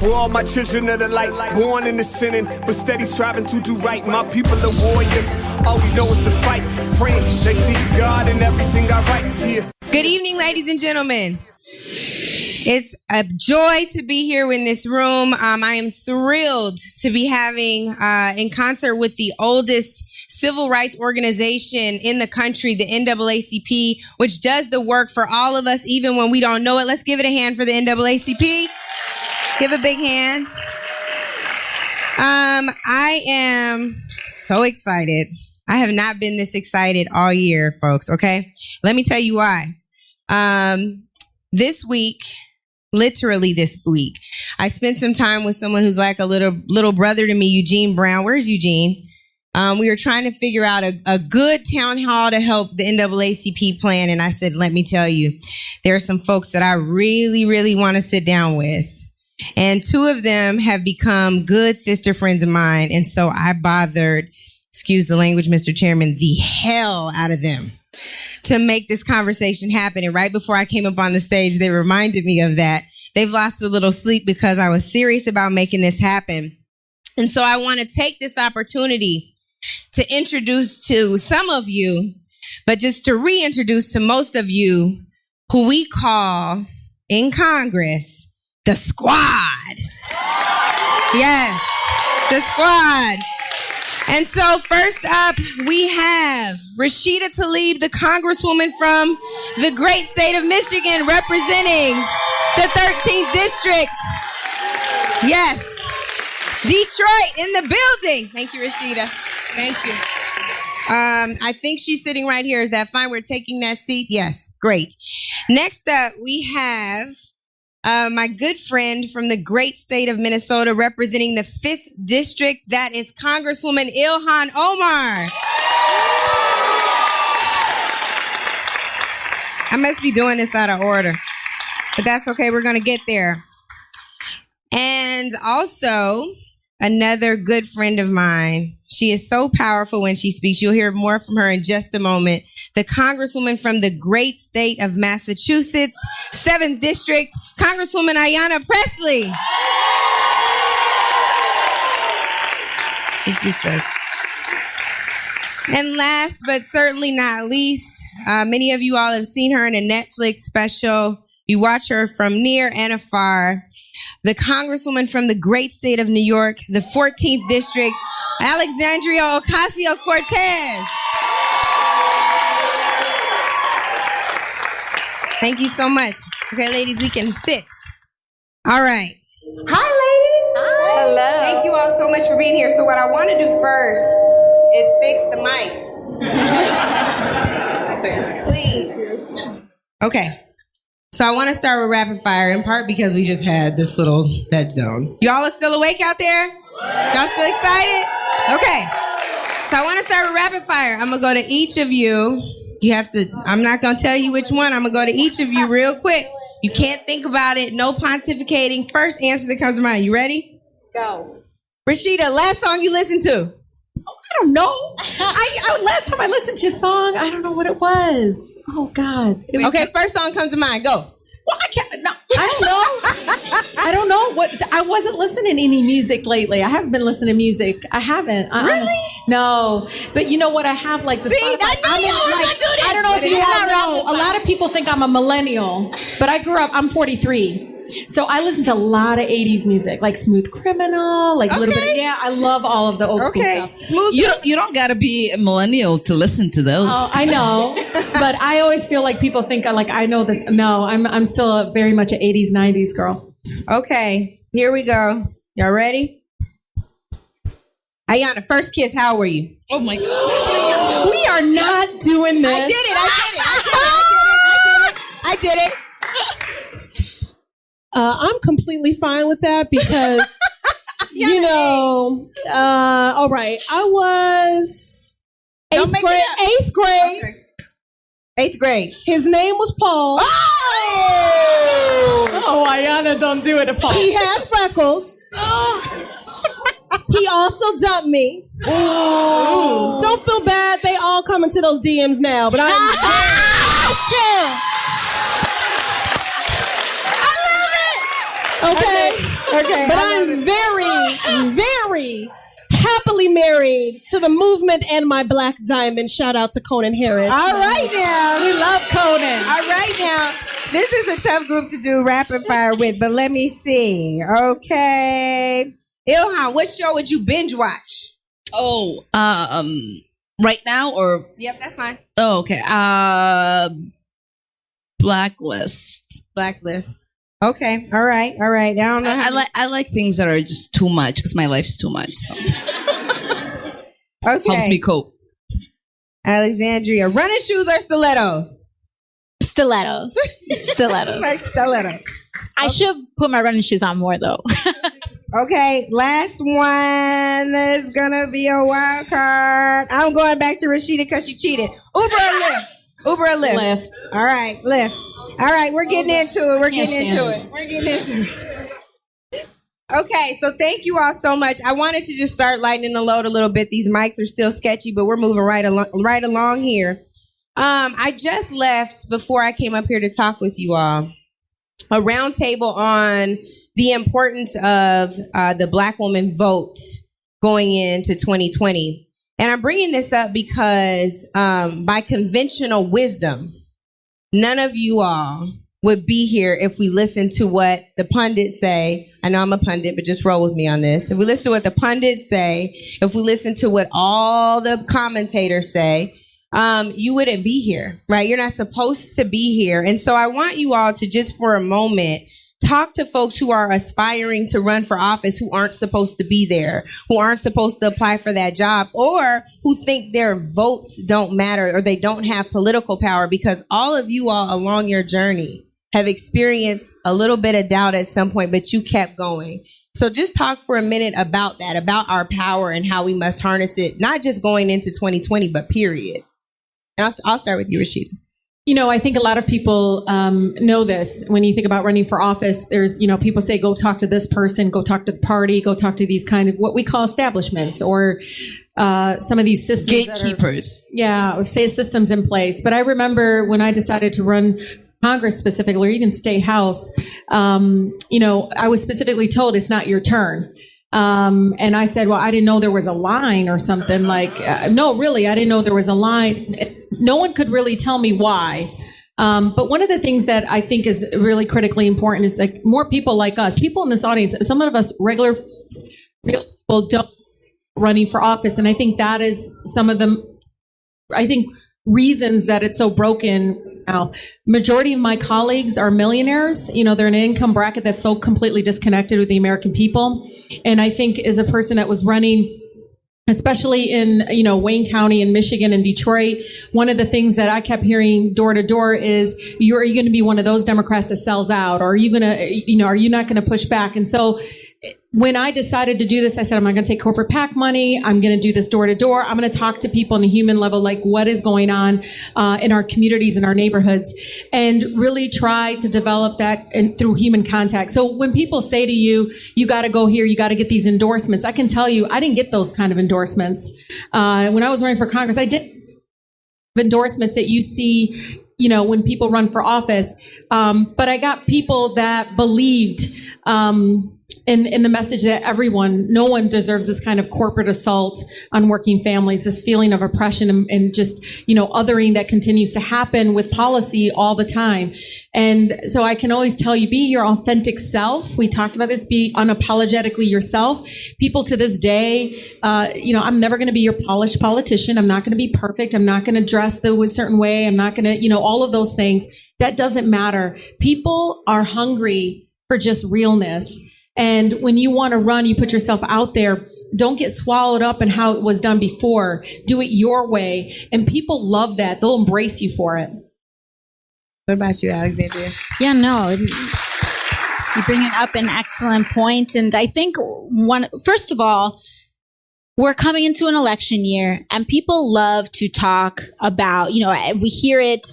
We're all my children of the light, born in the sinning, but steady striving to do right. My people are warriors, all we know is to fight. Praying they see God in everything I write here. Good evening, ladies and gentlemen. It's a joy to be here in this room. I am thrilled to be having, in concert with the oldest civil rights organization in the country, the NAACP, which does the work for all of us, even when we don't know it. Let's give it a hand for the NAACP. Give a big hand. I am so excited. I have not been this excited all year, folks, okay? Let me tell you why. This week, literally this week, I spent some time with someone who's like a little brother to me, Eugene Brown. Where's Eugene? We were trying to figure out a good town hall to help the NAACP plan. And I said, let me tell you, there are some folks that I really, really want to sit down with. And two of them have become good sister friends of mine. And so I bothered, excuse the language, Mr. Chairman, the hell out of them to make this conversation happen. And right before I came up on the stage, they reminded me of that. They've lost a little sleep because I was serious about making this happen. And so I want to take this opportunity to introduce to some of you, but just to reintroduce to most of you, who we call in Congress, the squad. Yes, the squad. And so first up, we have Rashida Tlaib, the Congresswoman from the great state of Michigan, representing the 13th District. Yes, Detroit in the building. Thank you, Rashida. Thank you. I think she's sitting right here. Is that fine? We're taking that seat? Yes, great. Next up, we have my good friend from the great state of Minnesota, representing the 5th District. That is Congresswoman Ilhan Omar. I must be doing this out of order, but that's okay. We're going to get there. And also, another good friend of mine. She is so powerful when she speaks. You'll hear more from her in just a moment. The Congresswoman from the great state of Massachusetts, 7th District, Congresswoman Ayanna Pressley. Thank you, sis. And last but certainly not least, many of you all have seen her in a Netflix special. You watch her from near and afar. The Congresswoman from the great state of New York, the 14th District, Alexandria Ocasio-Cortez. Thank you so much. Okay, ladies, we can sit. All right. Hi, ladies. Hi. Hello. Thank you all so much for being here. So what I want to do first is fix the mics. Please. Okay. So I want to start with rapid fire, in part because we just had this little dead zone. Y'all are still awake out there? Y'all still excited? Okay. So I want to start with rapid fire. I'm going to go to each of you. You have to, I'm not going to tell you which one. I'm going to go to each of you real quick. You can't think about it. No pontificating. First answer that comes to mind. You ready? Go. Rashida, last song you listened to? I don't know. Last time I listened to a song, I don't know what it was. Oh, God. Okay, first song comes to mind. Go. Well, I can't. No, I don't know. I don't know what. I wasn't listening to any music lately. I haven't been listening to music. I haven't. Really? No. But you know what? I have like the. See, I don't know if you all know. A lot of people think I'm a millennial, but I grew up. I'm 43. So I listen to a lot of 80s music, like Smooth Criminal, like a little bit. Yeah, I love all of the old school stuff. You don't got to be a millennial to listen to those. Oh, I know, but I always feel like people think I know this. No, I'm still very much an 80s, 90s girl. Okay, here we go. Y'all ready? Ayanna, first kiss. How were you? Oh my God. We are not doing this. I did it. I'm completely fine with that because, you know, all right. I was eighth grade. Okay. 8th grade. His name was Paul. Oh, Ayanna, don't do it to Paul. He had freckles. He also dumped me. Ooh. Don't feel bad. They all come into those DMs now, but That's true. okay. Okay. But I'm very, very happily married to the movement and my black diamond. Shout out to Conan Harris. All right now. We love Conan. All right now. This is a tough group to do rapid fire with, but let me see. Okay. Ilhan, what show would you binge watch? Oh, right now or? Yep, that's fine. Oh, okay. Blacklist. Blacklist. Okay. All right. I don't know how I like things that are just too much because my life's too much. So okay. helps me cope. Alexandria, running shoes or stilettos? Stilettos. Like stiletto. I should put my running shoes on more though. Okay, last one is gonna be a wild card. I'm going back to Rashida because she cheated. Uber or Lyft? Uber or Lyft? Lyft. All right, Lyft. All right, we're getting into it. We're getting into it. Okay, so thank you all so much. I wanted to just start lightening the load a little bit. These mics are still sketchy, but we're moving right along here. I just left before I came up here to talk with you all a roundtable on the importance of the Black woman vote going into 2020. And I'm bringing this up because by conventional wisdom, none of you all would be here if we listened to what the pundits say. I know I'm a pundit, but just roll with me on this. If we listen to what the pundits say, if we listen to what all the commentators say, you wouldn't be here, right? You're not supposed to be here. And so I want you all to just for a moment talk to folks who are aspiring to run for office who aren't supposed to be there, who aren't supposed to apply for that job, or who think their votes don't matter or they don't have political power, because all of you all along your journey have experienced a little bit of doubt at some point, but you kept going. So just talk for a minute about that, about our power and how we must harness it, not just going into 2020, but period. And I'll start with you, Rashida. You know, I think a lot of people know this. When you think about running for office, there's, people say, go talk to this person, go talk to the party, go talk to these kind of what we call establishments or some of these systems. Gatekeepers. Or say systems in place. But I remember when I decided to run Congress specifically, or even state house, I was specifically told it's not your turn. And I said, well, I didn't know there was a line or something no, really, I didn't know there was a line. No one could really tell me why. But one of the things that I think is really critically important is like more people like us, people in this audience, some of us regular people don't running for office. And I think that is some of the, reasons that it's so broken now. Majority of my colleagues are millionaires. They're in an income bracket that's so completely disconnected with the American people. And I think as a person that was running, especially in, Wayne County and Michigan and Detroit, one of the things that I kept hearing door to door is, are you going to be one of those Democrats that sells out? Or are you going to, are you not going to push back? And so when I decided to do this, I said, I'm not going to take corporate PAC money. I'm going to do this door to door. I'm going to talk to people on a human level, like what is going on in our communities, in our neighborhoods, and really try to develop that through human contact. So when people say to you, you got to go here, you got to get these endorsements, I can tell you, I didn't get those kind of endorsements. When I was running for Congress, I did endorsements that you see, when people run for office. But I got people that believed in the message that no one deserves this kind of corporate assault on working families, this feeling of oppression and just, othering that continues to happen with policy all the time. And so I can always tell you, be your authentic self. We talked about this, be unapologetically yourself. People to this day, I'm never going to be your polished politician. I'm not going to be perfect. I'm not going to dress a certain way. I'm not going to, all of those things. That doesn't matter. People are hungry for just realness. And when you want to run, you put yourself out there. Don't get swallowed up in how it was done before. Do it your way. And people love that. They'll embrace you for it. What about you, Alexandria? Yeah, no, you bring up an excellent point. And I think first of all, we're coming into an election year and people love to talk about, we hear it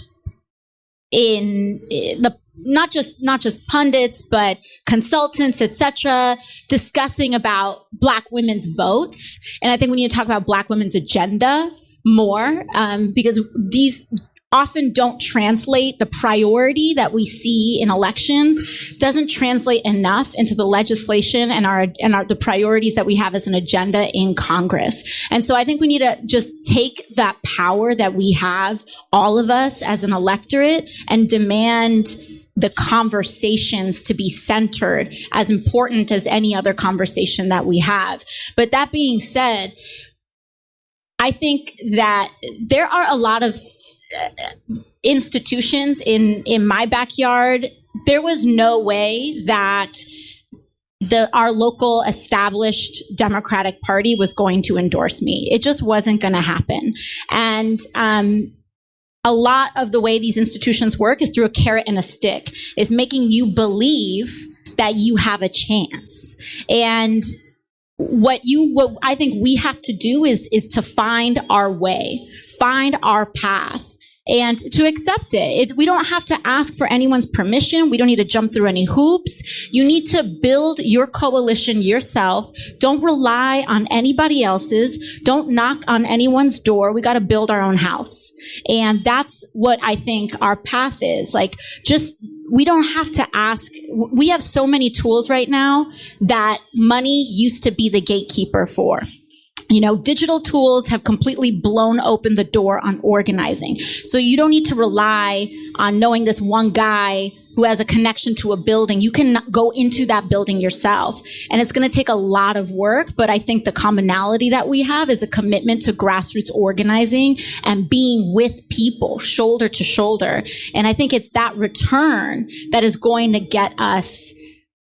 in the not just pundits, but consultants, etc., discussing about Black women's votes. And I think we need to talk about Black women's agenda more, because often don't translate the priority that we see in elections, doesn't translate enough into the legislation and the priorities that we have as an agenda in Congress. And so I think we need to just take that power that we have, all of us as an electorate, and demand the conversations to be centered as important as any other conversation that we have. But that being said, I think that there are a lot of institutions in my backyard. There was no way that our local established Democratic Party was going to endorse me. It just wasn't going to happen. And a lot of the way these institutions work is through a carrot and a stick, is making you believe that you have a chance. And what I think we have to do is to find our way, find our path, and to accept it. We don't have to ask for anyone's permission. We don't need to jump through any hoops. You need to build your coalition yourself. Don't rely on anybody else's. Don't knock on anyone's door. We got to build our own house. And that's what I think our path is. Like, we don't have to ask. We have so many tools right now that money used to be the gatekeeper for. You know, digital tools have completely blown open the door on organizing. So you don't need to rely on knowing this one guy who has a connection to a building. You can go into that building yourself. And it's going to take a lot of work. But I think the commonality that we have is a commitment to grassroots organizing and being with people shoulder to shoulder. And I think it's that return that is going to get us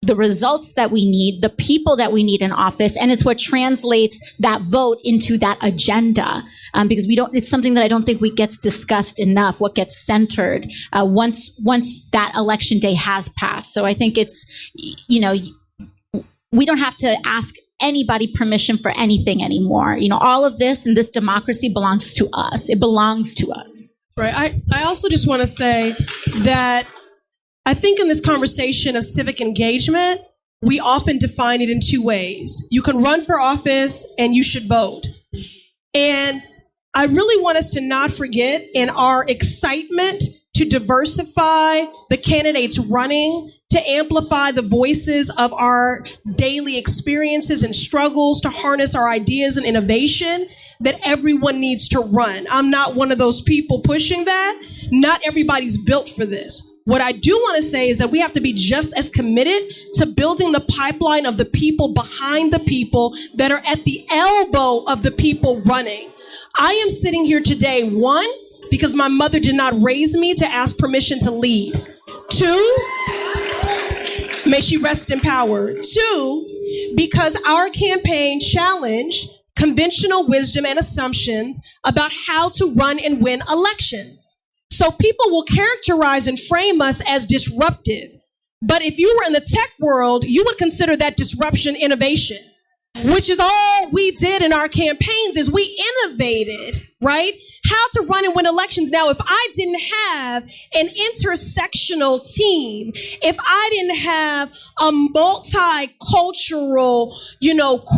the results that we need, the people that we need in office, and it's what translates that vote into that agenda. Because it's something that I don't think gets discussed enough, what gets centered once that election day has passed. So I think it's, we don't have to ask anybody permission for anything anymore. All of this and this democracy belongs to us. It belongs to us. Right. I also just want to say that I think in this conversation of civic engagement, we often define it in two ways. You can run for office and you should vote. And I really want us to not forget, in our excitement to diversify the candidates running, to amplify the voices of our daily experiences and struggles, to harness our ideas and innovation, that everyone needs to run. I'm not one of those people pushing that. Not everybody's built for this. What I do want to say is that we have to be just as committed to building the pipeline of the people behind the people that are at the elbow of the people running. I am sitting here today, one, because my mother did not raise me to ask permission to lead. Two, may she rest in power. Two, because our campaign challenged conventional wisdom and assumptions about how to run and win elections. So people will characterize and frame us as disruptive. But if you were in the tech world, you would consider that disruption innovation, which is all we did in our campaigns, is we innovated, right? How to run and win elections. Now, if I didn't have an intersectional team, if I didn't have a multicultural,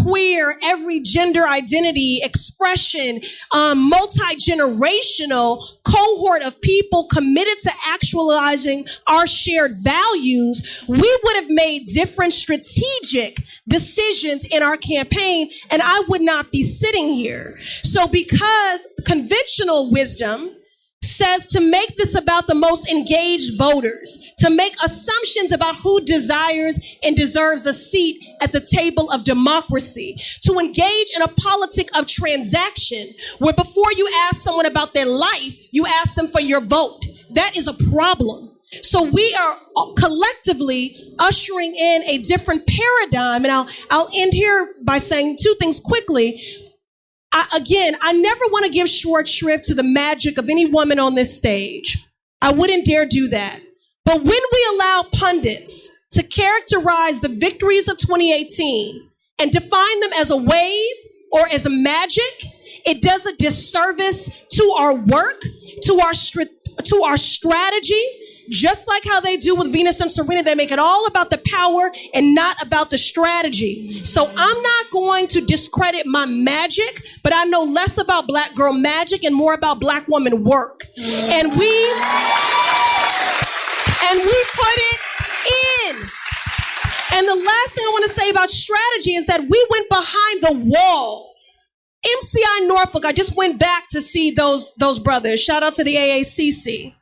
queer, every gender identity expression, multi-generational cohort of people committed to actualizing our shared values, we would have made different strategic decisions in our campaign, and I would not be sitting here. So because conventional wisdom says to make this about the most engaged voters, to make assumptions about who desires and deserves a seat at the table of democracy, to engage in a politic of transaction where before you ask someone about their life, you ask them for your vote. That is a problem. So we are collectively ushering in a different paradigm. And I'll end here by saying two things quickly. I never want to give short shrift to the magic of any woman on this stage. I wouldn't dare do that. But when we allow pundits to characterize the victories of 2018 and define them as a wave or as a magic, it does a disservice to our work, to our to our strategy, just like how they do with Venus and Serena. They make it all about the power and not about the strategy. So I'm not going to discredit my magic, but I know less about black girl magic and more about black woman work. And we put it in. And the last thing I want to say about strategy is that we went behind the wall. MCI Norfolk, I just went back to see those brothers. Shout out to the AACC.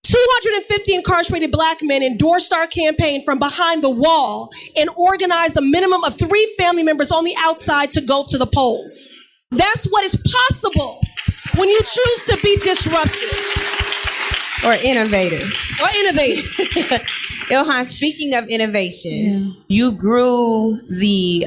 250 incarcerated black men endorsed our campaign from behind the wall and organized a minimum of 3 family members on the outside to go to the polls. That's what is possible when you choose to be disruptive. Or innovative. Ilhan, speaking of innovation, you grew the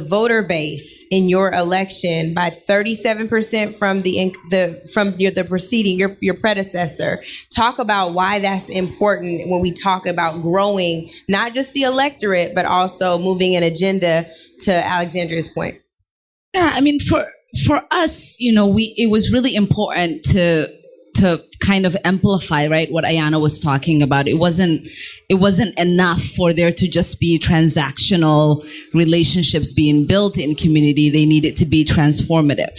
voter base in your election by 37% from the preceding your predecessor. Talk about why that's important when we talk about growing not just the electorate but also moving an agenda. To Alexandria's point. Yeah, I mean, for us, it was really important to kind of amplify, right, what Ayanna was talking about. It wasn't enough for there to just be transactional relationships being built in community. They needed to be transformative.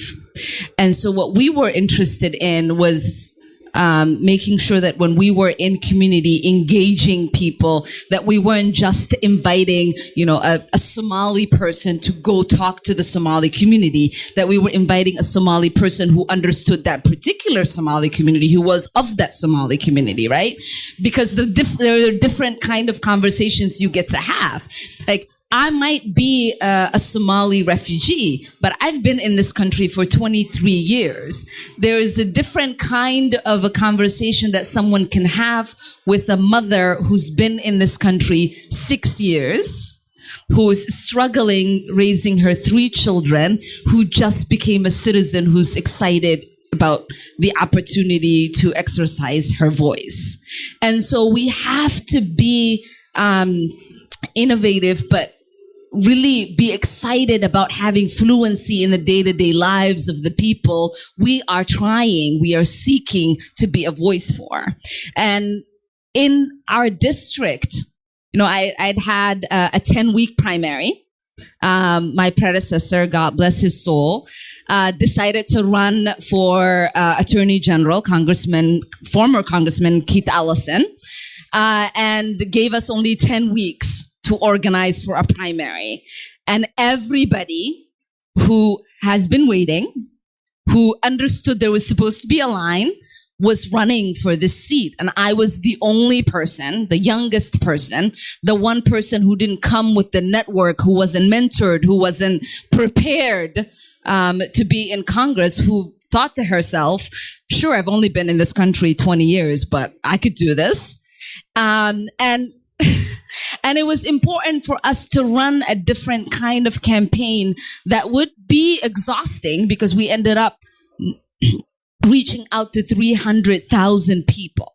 And so what we were interested in was making sure that when we were in community, engaging people, that we weren't just inviting, a Somali person to go talk to the Somali community, that we were inviting a Somali person who understood that particular Somali community, who was of that Somali community, right? Because there are different kind of conversations you get to have. Like, I might be a Somali refugee, but I've been in this country for 23 years. There is a different kind of a conversation that someone can have with a mother who's been in this country 6 years, who is struggling raising her 3 children, who just became a citizen, who's excited about the opportunity to exercise her voice. And so we have to be innovative, but really be excited about having fluency in the day-to-day lives of the people we are seeking to be a voice for. And in our district, I'd had a 10-week primary. My predecessor, God bless his soul, decided to run for Attorney General, former Congressman Keith Ellison, and gave us only 10 weeks to organize for a primary. And everybody who has been waiting, who understood there was supposed to be a line, was running for this seat. And I was the only person, the youngest person, the one person who didn't come with the network, who wasn't mentored, who wasn't prepared to be in Congress, who thought to herself, sure, I've only been in this country 20 years, but I could do this. And it was important for us to run a different kind of campaign that would be exhausting, because we ended up reaching out to 300,000 people,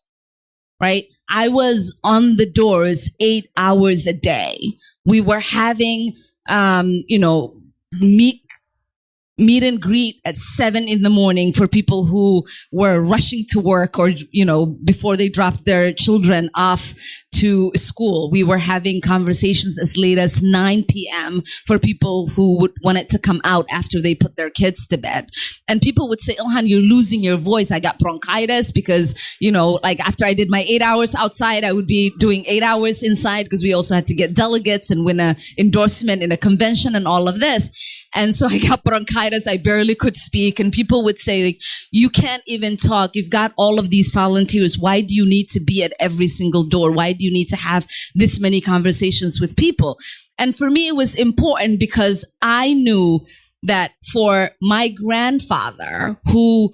right? I was on the doors 8 hours a day. We were having, meet and greet at 7 a.m. for people who were rushing to work or, before they dropped their children off to school. We were having conversations as late as 9 p.m. for people who wanted to come out after they put their kids to bed. And people would say, Ilhan, you're losing your voice. I got bronchitis because, after I did my 8 hours outside, I would be doing 8 hours inside, because we also had to get delegates and win an endorsement in a convention and all of this. And so I got bronchitis. I barely could speak. And people would say, you can't even talk. You've got all of these volunteers. Why do you need to be at every single door? Why do you need to have this many conversations with people? And for me, it was important because I knew that for my grandfather, who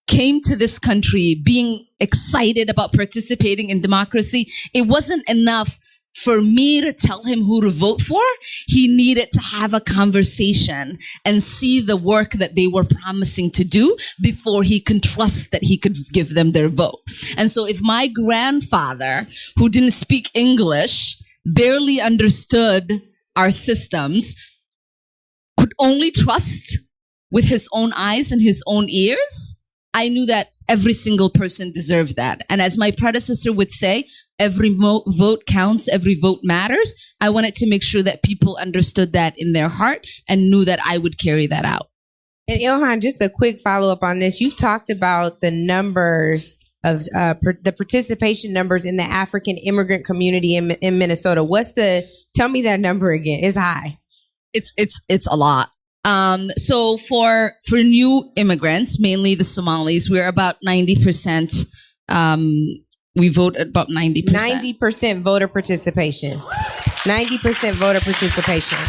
came to this country being excited about participating in democracy, it wasn't enough for me to tell him who to vote for. He needed to have a conversation and see the work that they were promising to do before he can trust that he could give them their vote. And so if my grandfather, who didn't speak English, barely understood our systems, could only trust with his own eyes and his own ears, I knew that every single person deserved that. And as my predecessor would say, every vote counts, every vote matters. I wanted to make sure that people understood that in their heart and knew that I would carry that out. And Ilhan, just a quick follow-up on this. You've talked about the numbers of the participation numbers in the African immigrant community in Minnesota. Tell me that number again. It's high. It's a lot. So for new immigrants, mainly the Somalis, we're about 90%. We vote at about 90%. 90% voter participation. 90% voter participation.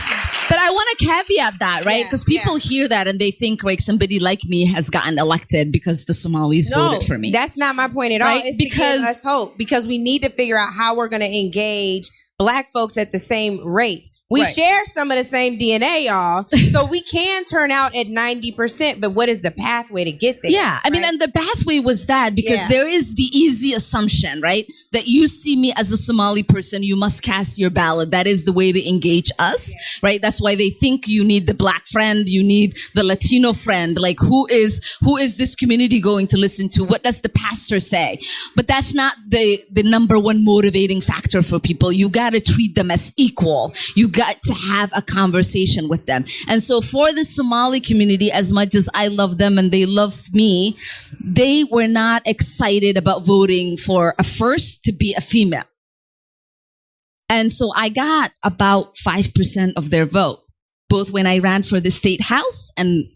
But I want to caveat that, right? Because people hear that and they think like somebody like me has gotten elected because the Somalis voted for me. That's not my point at all. It's to give us hope, because we need to figure out how we're going to engage Black folks at the same rate. We share some of the same DNA, y'all. So we can turn out at 90%, but what is the pathway to get there? Yeah, I mean, and the pathway was that because there is the easy assumption, right? That you see me as a Somali person, you must cast your ballot. That is the way to engage us, right? That's why they think you need the Black friend, you need the Latino friend. Like, who is this community going to listen to? What does the pastor say? But that's not the number one motivating factor for people. You got to treat them as equal. You got to have a conversation with them. And so for the Somali community, as much as I love them and they love me, they were not excited about voting for a first to be a female. And so I got about 5% of their vote, both when I ran for the state house and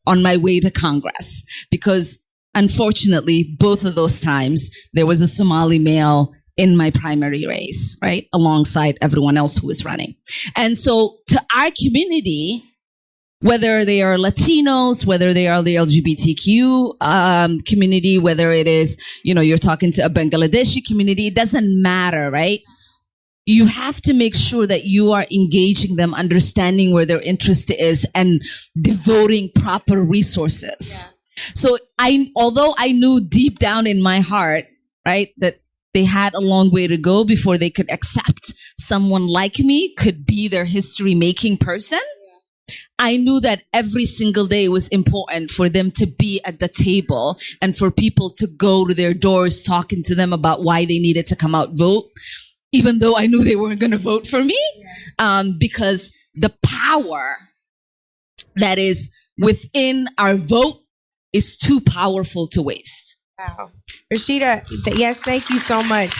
on my way to Congress, because unfortunately, both of those times, there was a Somali male in my primary race, right? Alongside everyone else who was running. And so to our community, whether they are Latinos, whether they are the LGBTQ community, whether it is, you're talking to a Bangladeshi community, it doesn't matter, right? You have to make sure that you are engaging them, understanding where their interest is, and devoting proper resources. Yeah. So although I knew deep down in my heart, right, that they had a long way to go before they could accept someone like me could be their history-making person. I knew that every single day was important for them to be at the table and for people to go to their doors talking to them about why they needed to come out vote, even though I knew they weren't going to vote for me, because the power that is within our vote is too powerful to waste. Wow. Rashida, yes, thank you so much.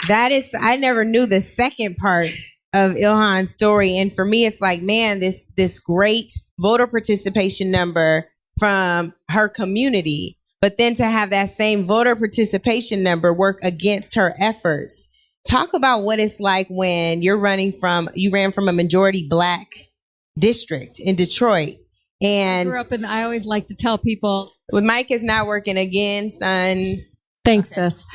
I never knew the second part of Ilhan's story. And for me, it's like, man, this great voter participation number from her community, but then to have that same voter participation number work against her efforts. Talk about what it's like when you ran from a majority Black district in Detroit. And I grew up I always like to tell people. Well, Mike is not working again, son. Thanks, sis.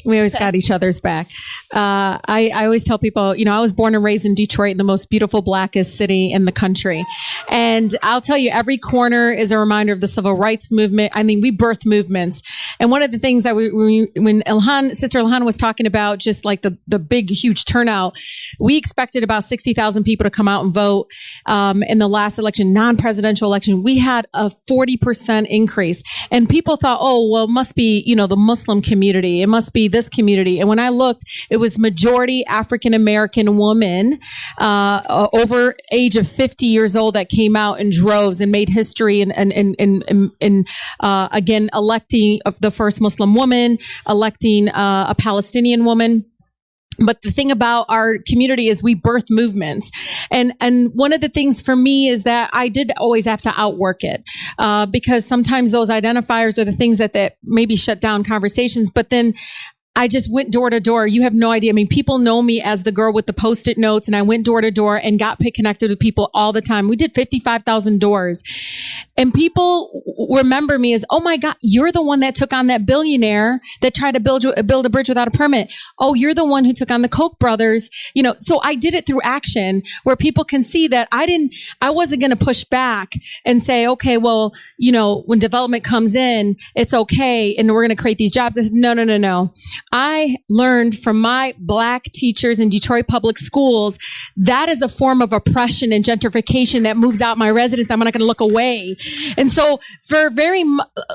We always got each other's back. I always tell people, I was born and raised in Detroit, the most beautiful, Blackest city in the country. And I'll tell you, every corner is a reminder of the civil rights movement. I mean, we birthed movements. And one of the things that when Sister Ilhan was talking about just like the big, huge turnout, we expected about 60,000 people to come out and vote. In the last election, non-presidential election, we had a 40% increase. And people thought, oh, well, it must be, the Muslim community. It must be this community. And when I looked, it was majority African-American women, over age of 50 years old that came out in droves and made history and again, electing the first Muslim woman, electing a Palestinian woman. But the thing about our community is we birth movements. And one of the things for me is that I did always have to outwork it, because sometimes those identifiers are the things that maybe shut down conversations. But then I just went door to door. You have no idea. I mean, people know me as the girl with the Post-it notes, and I went door to door and got connected with people all the time. We did 55,000 doors, and people remember me as, oh my God, you're the one that took on that billionaire that tried to build a bridge without a permit. Oh, you're the one who took on the Koch brothers. So I did it through action where people can see that I wasn't going to push back and say, okay, well, when development comes in, it's okay. And we're going to create these jobs. I said, no. I learned from my Black teachers in Detroit public schools, that is a form of oppression and gentrification that moves out my residents. I'm not going to look away. And so for a very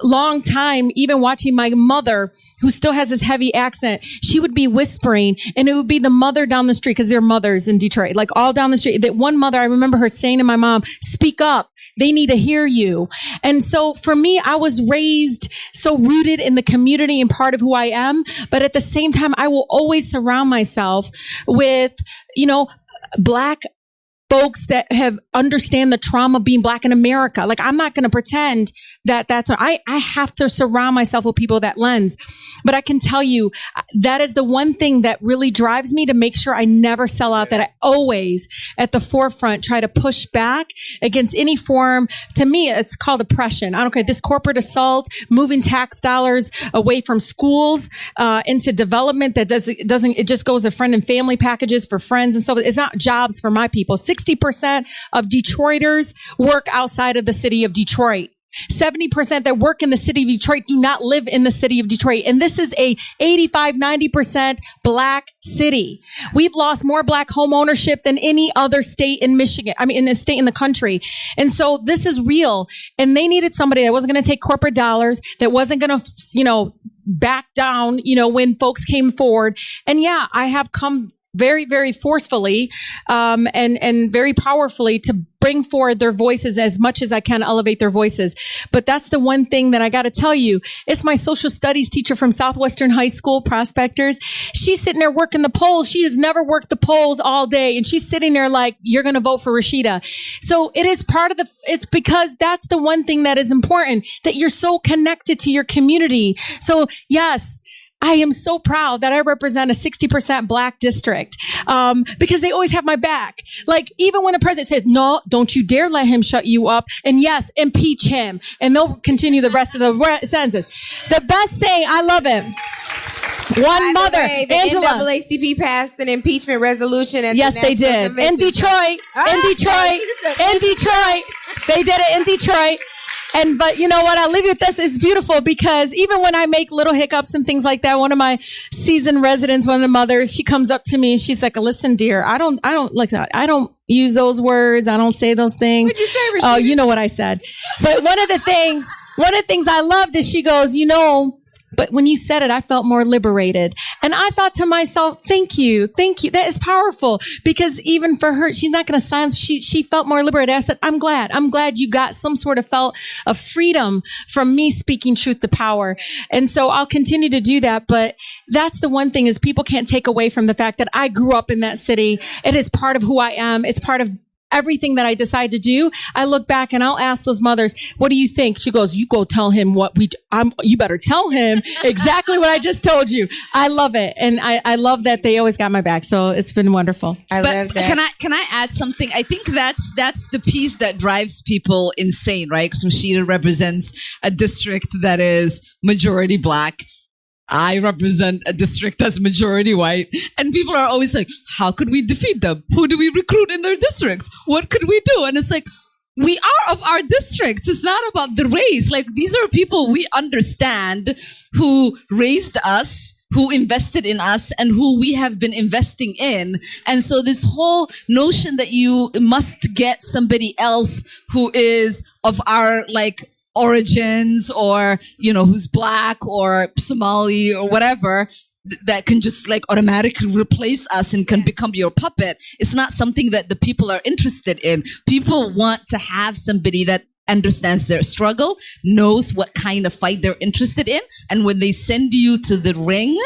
long time, even watching my mother, who still has this heavy accent, she would be whispering, and it would be the mother down the street, because they're mothers in Detroit, like all down the street. That one mother, I remember her saying to my mom, speak up. They need to hear you. And so for me, I was raised so rooted in the community and part of who I am. But at the same time, I will always surround myself with, Black folks that understand the trauma of being Black in America. Like, I'm not going to pretend that I have to surround myself with people that lens. But I can tell you that is the one thing that really drives me to make sure I never sell out, that I always at the forefront try to push back against any form. To me, it's called oppression. I don't care. This corporate assault, moving tax dollars away from schools into development that it just goes to friend and family packages for friends. And so it's not jobs for my people. 60% of Detroiters work outside of the city of Detroit. 70% that work in the city of Detroit do not live in the city of Detroit. And this is a 85-90% Black city. We've lost more Black home ownership than any other state in Michigan. In a state in the country. And so this is real. And they needed somebody that wasn't going to take corporate dollars, that wasn't going to, back down, when folks came forward. And yeah, I have come very, very forcefully, and very powerfully to bring forward their voices as much as I can, elevate their voices. But that's the one thing that I got to tell you. It's my social studies teacher from Southwestern High School, Prospectors. She's sitting there working the polls. She has never worked the polls all day. And she's sitting there like, you're going to vote for Rashida. So it is it's because that's the one thing that is important, that you're so connected to your community. So yes, I am so proud that I represent a 60% Black district, because they always have my back. Like, even when the president says, no, don't you dare let him shut you up. And yes, impeach him. And they'll continue the rest of the sentences. The best thing, I love it. One mother, Angela. NAACP passed an impeachment resolution at yes, the they did. In Detroit. They did it in Detroit. But you know what? I'll leave you with this. It's beautiful because even when I make little hiccups and things like that, one of my seasoned residents, one of the mothers, she comes up to me and she's like, listen, dear, I don't like that. I don't use those words. I don't say those things. What'd you say, Rashida? Oh, you know what I said. But one of the things I loved is she goes, but when you said it, I felt more liberated. And I thought to myself, thank you. That is powerful, because even for her, she's not going to silence. She felt more liberated. I said, I'm glad you got some sort of felt of freedom from me speaking truth to power. And so I'll continue to do that. But that's the one thing, is people can't take away from the fact that I grew up in that city. It is part of who I am. It's part of everything that I decide to do. I look back and I'll ask those mothers, what do you think? She goes, you go tell him you better tell him exactly what I just told you. I love it. And I love that they always got my back. So it's been wonderful. I love that. Can I add something? I think that's the piece that drives people insane, right? Because Rashida represents a district that is majority Black. I represent a district that's majority white, and people are always like, how could we defeat them? Who do we recruit in their districts? What could we do? And it's like, we are of our districts. It's not about the race. Like, these are people we understand who raised us, who invested in us, and who we have been investing in. And so this whole notion that you must get somebody else who is of our, origins, or who's Black or Somali or whatever, that can just automatically replace us and can become your puppet. It's not something that the people are interested in. People want to have somebody that understands their struggle, knows what kind of fight they're interested in, and when they send you to the ring,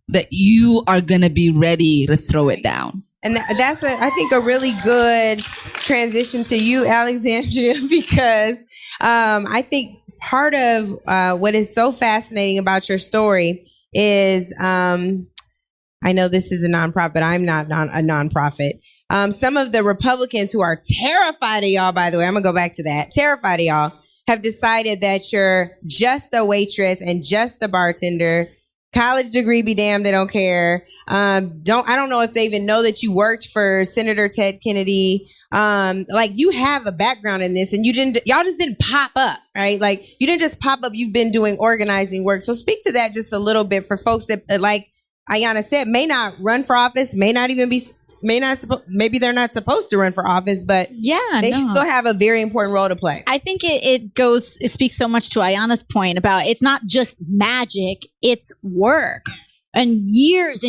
that you are gonna be ready to throw it down. And that's, I think, a really good transition to you, Alexandria, because I think part of what is so fascinating about your story is, I know this is a nonprofit. I'm not a nonprofit. Some of the Republicans who are terrified of y'all, by the way, I'm going to go back to that, terrified of y'all, have decided that you're just a waitress and just a bartender, college degree be damned, they don't care. I don't know if they even know that you worked for Senator Ted Kennedy. Like, you have a background in this, and y'all just didn't pop up, right? Like, you didn't just pop up. You've been doing organizing work. So speak to that just a little bit for folks that, like Ayanna said, may not run for office, maybe they're not supposed to run for office, but they still have a very important role to play. I think it speaks so much to Ayanna's point about it's not just magic, it's work. And years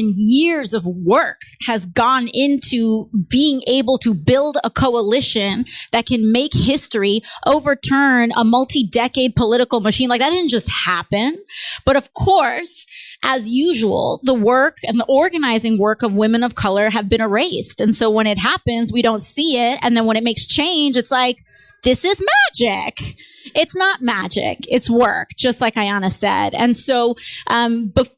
of work has gone into being able to build a coalition that can make history, overturn a multi-decade political machine. Like, that didn't just happen. But of course, as usual, the work and the organizing work of women of color have been erased. And so when it happens, we don't see it. And then when it makes change, it's like, this is magic. It's not magic. It's work, just like Ayanna said. And so,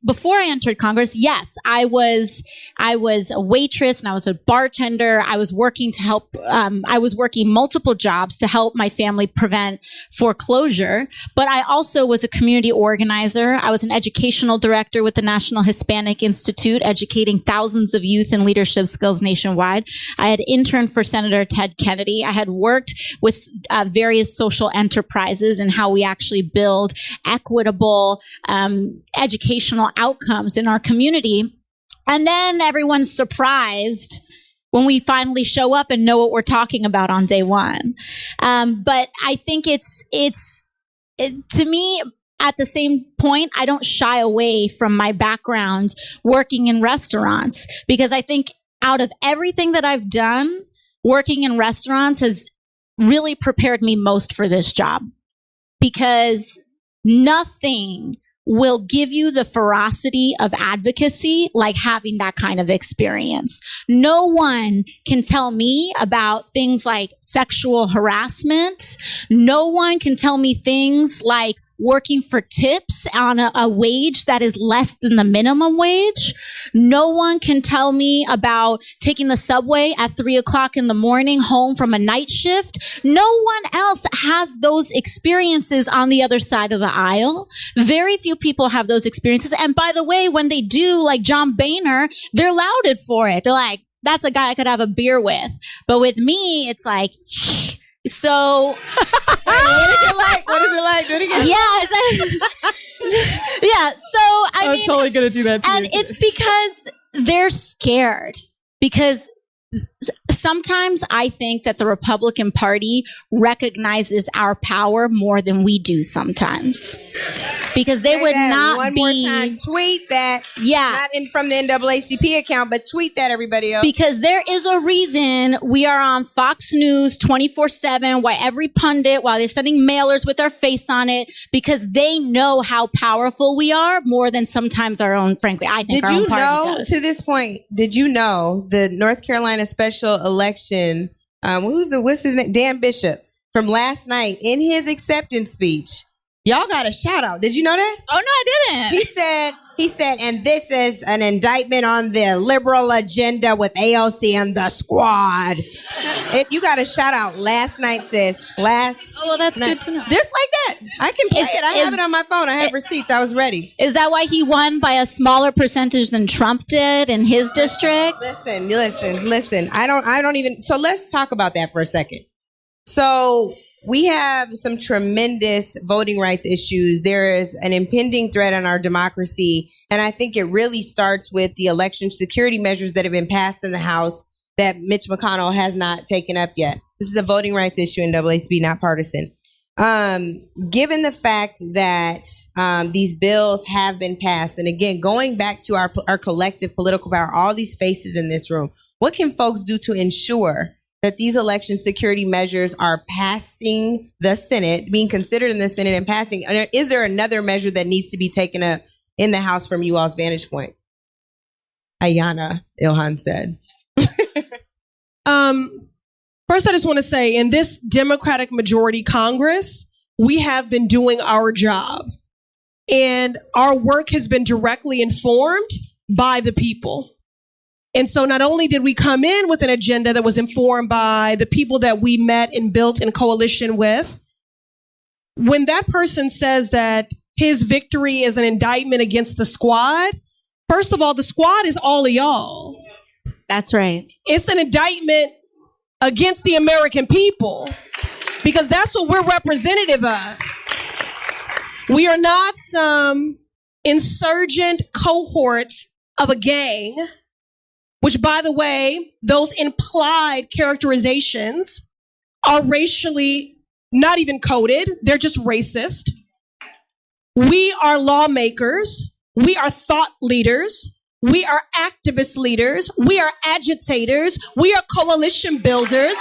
before I entered Congress, yes, I was a waitress and I was a bartender. I was working to help, I was working multiple jobs to help my family prevent foreclosure. But I also was a community organizer. I was an educational director with the National Hispanic Institute, educating thousands of youth in leadership skills nationwide. I had interned for Senator Ted Kennedy. I had worked with various social enterprises and how we actually build equitable educational outcomes in our community. And then everyone's surprised when we finally show up and know what we're talking about on day one. But I think to me, at the same point, I don't shy away from my background working in restaurants, because I think out of everything that I've done, working in restaurants has really prepared me most for this job, because nothing will give you the ferocity of advocacy like having that kind of experience. No one can tell me about things like sexual harassment. No one can tell me things like working for tips on a wage that is less than the minimum wage. No one can tell me about taking the subway at 3:00 in the morning home from a night shift. No one else has those experiences on the other side of the aisle. Very few people have those experiences. And by the way, when they do, like John Boehner, they're lauded for it. They're like, that's a guy I could have a beer with. But with me, it's like, so what is it like? Do it again. Yeah. So I mean, I'm totally gonna do that too. And it's because they're scared. Because sometimes I think that the Republican Party recognizes our power more than we do sometimes. Because they would not one be... more time. Tweet that. Yeah. Not from the NAACP account, but tweet that, everybody else. Because there is a reason we are on Fox News 24/7, why every pundit, while they're sending mailers with our face on it, because they know how powerful we are more than sometimes our own, frankly, I think our own party does. To this point, did you know the North Carolina special election, what's his name? Dan Bishop, from last night, in his acceptance speech, y'all got a shout out. Did you know that? Oh, no, I didn't. He said, and this is an indictment on the liberal agenda with AOC and the squad. You got a shout out last night, sis. Oh, well, that's good to know. Just like that. I can play it. I have it on my phone. I have receipts. I was ready. Is that why he won by a smaller percentage than Trump did in his district? Listen. I don't even. So let's talk about that for a second. So we have some tremendous voting rights issues. There is an impending threat on our democracy. And I think it really starts with the election security measures that have been passed in the House that Mitch McConnell has not taken up yet. This is a voting rights issue in NAACP, not partisan. Given the fact that these bills have been passed, and again, going back to our collective political power, all these faces in this room, what can folks do to ensure that these election security measures are passing the Senate, being considered in the Senate and passing? Is there another measure that needs to be taken up in the House from you all's vantage point? Ayanna, Ilhan said. First, I just want to say, in this Democratic majority Congress, we have been doing our job. And our work has been directly informed by the people. And so not only did we come in with an agenda that was informed by the people that we met and built in coalition with, when that person says that his victory is an indictment against the squad. First of all, the squad is all of y'all. That's right. It's an indictment against the American people because that's what we're representative of. We are not some insurgent cohort of a gang, which, by the way, those implied characterizations are racially not even coded. They're just racist. We are lawmakers. We are thought leaders. We are activist leaders. We are agitators. We are coalition builders.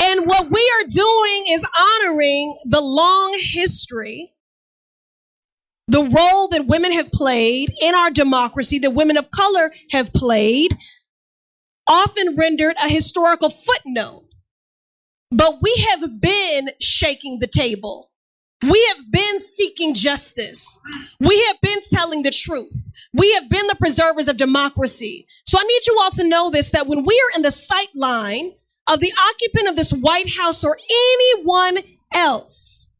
And what we are doing is honoring the long history, the role that women have played in our democracy, that women of color have played, often rendered a historical footnote. But we have been shaking the table. We have been seeking justice. We have been telling the truth. We have been the preservers of democracy. So I need you all to know this, that when we are in the sight line of the occupant of this White House or anyone else,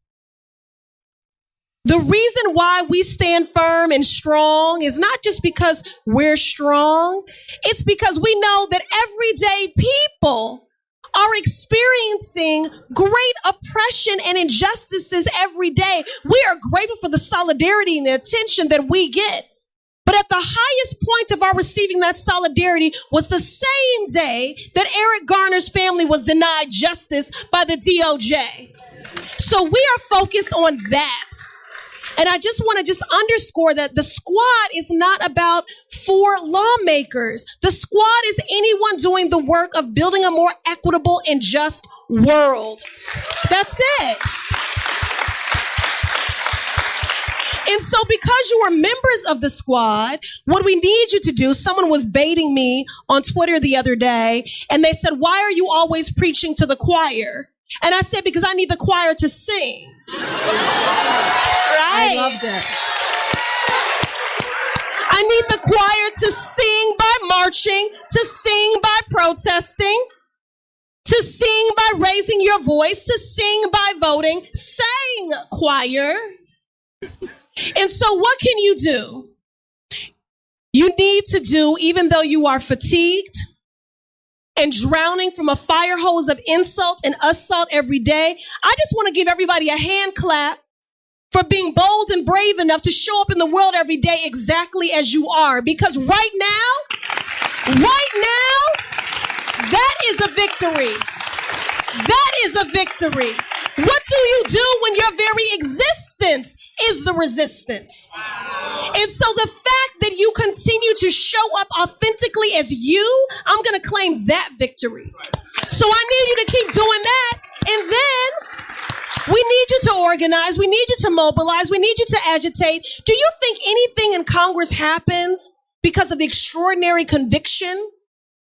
the reason why we stand firm and strong is not just because we're strong. It's because we know that everyday people are experiencing great oppression and injustices every day. We are grateful for the solidarity and the attention that we get. But at the highest point of our receiving that solidarity was the same day that Eric Garner's family was denied justice by the DOJ. So we are focused on that. And I just want to underscore that the squad is not about 4 lawmakers. The squad is anyone doing the work of building a more equitable and just world. That's it. And so because you are members of the squad, what we need you to do, someone was baiting me on Twitter the other day, and they said, why are you always preaching to the choir? And I said, because I need the choir to sing. Right? I loved it. I need the choir to sing by marching, to sing by protesting, to sing by raising your voice, to sing by voting. Sing, choir. And so what can you do? You need to do, even though you are fatigued and drowning from a fire hose of insult and assault every day, I just want to give everybody a hand clap for being bold and brave enough to show up in the world every day exactly as you are. Because right now, that is a victory. That is a victory. What do you do when your very existence is the resistance? And so the fact that you continue to show up authentically as you, I'm going to claim that victory. So I need you to keep doing that. And then we need you to organize. We need you to mobilize. We need you to agitate. Do you think anything in Congress happens because of the extraordinary conviction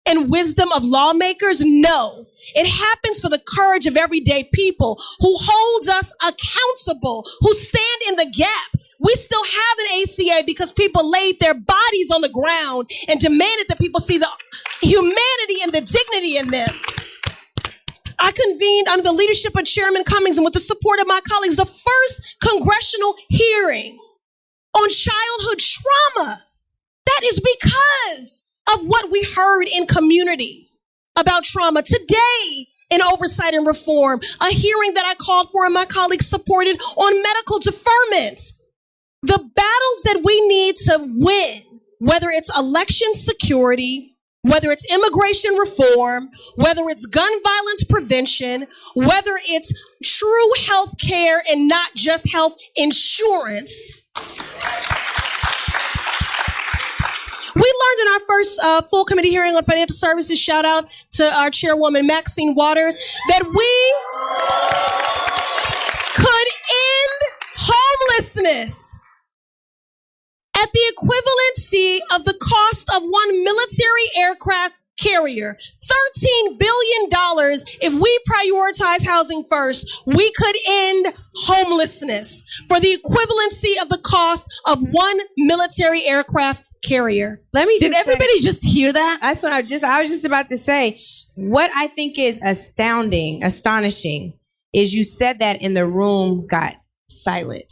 and wisdom of lawmakers? No. It happens for the courage of everyday people who hold us accountable, who stand in the gap. We still have an ACA because people laid their bodies on the ground and demanded that people see the humanity and the dignity in them. I convened under the leadership of Chairman Cummings and with the support of my colleagues, the first congressional hearing on childhood trauma. That is because of what we heard in community about trauma. Today, in Oversight and Reform, a hearing that I called for and my colleagues supported on medical deferment. The battles that we need to win, whether it's election security, whether it's immigration reform, whether it's gun violence prevention, whether it's true health care and not just health insurance. We learned in our first full committee hearing on financial services, shout out to our chairwoman, Maxine Waters, that we could end homelessness at the equivalency of the cost of one military aircraft carrier. $13 billion. If we prioritize housing first, we could end homelessness for the equivalency of the cost of one military aircraft carrier. Let me just Did everybody just hear that? That's what I was just about to say. What I think is astonishing is you said that and the room got silent.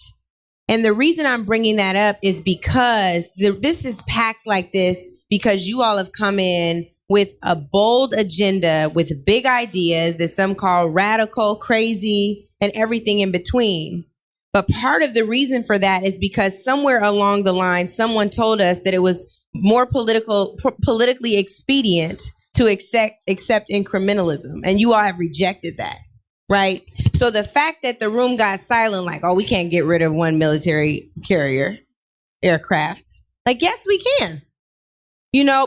And the reason I'm bringing that up is because this is packed like this because you all have come in with a bold agenda with big ideas that some call radical, crazy, and everything in between. But part of the reason for that is because somewhere along the line, someone told us that it was more politically expedient to accept incrementalism. And you all have rejected that, right? So the fact that the room got silent, like, oh, we can't get rid of one military carrier aircraft. Like, yes, we can,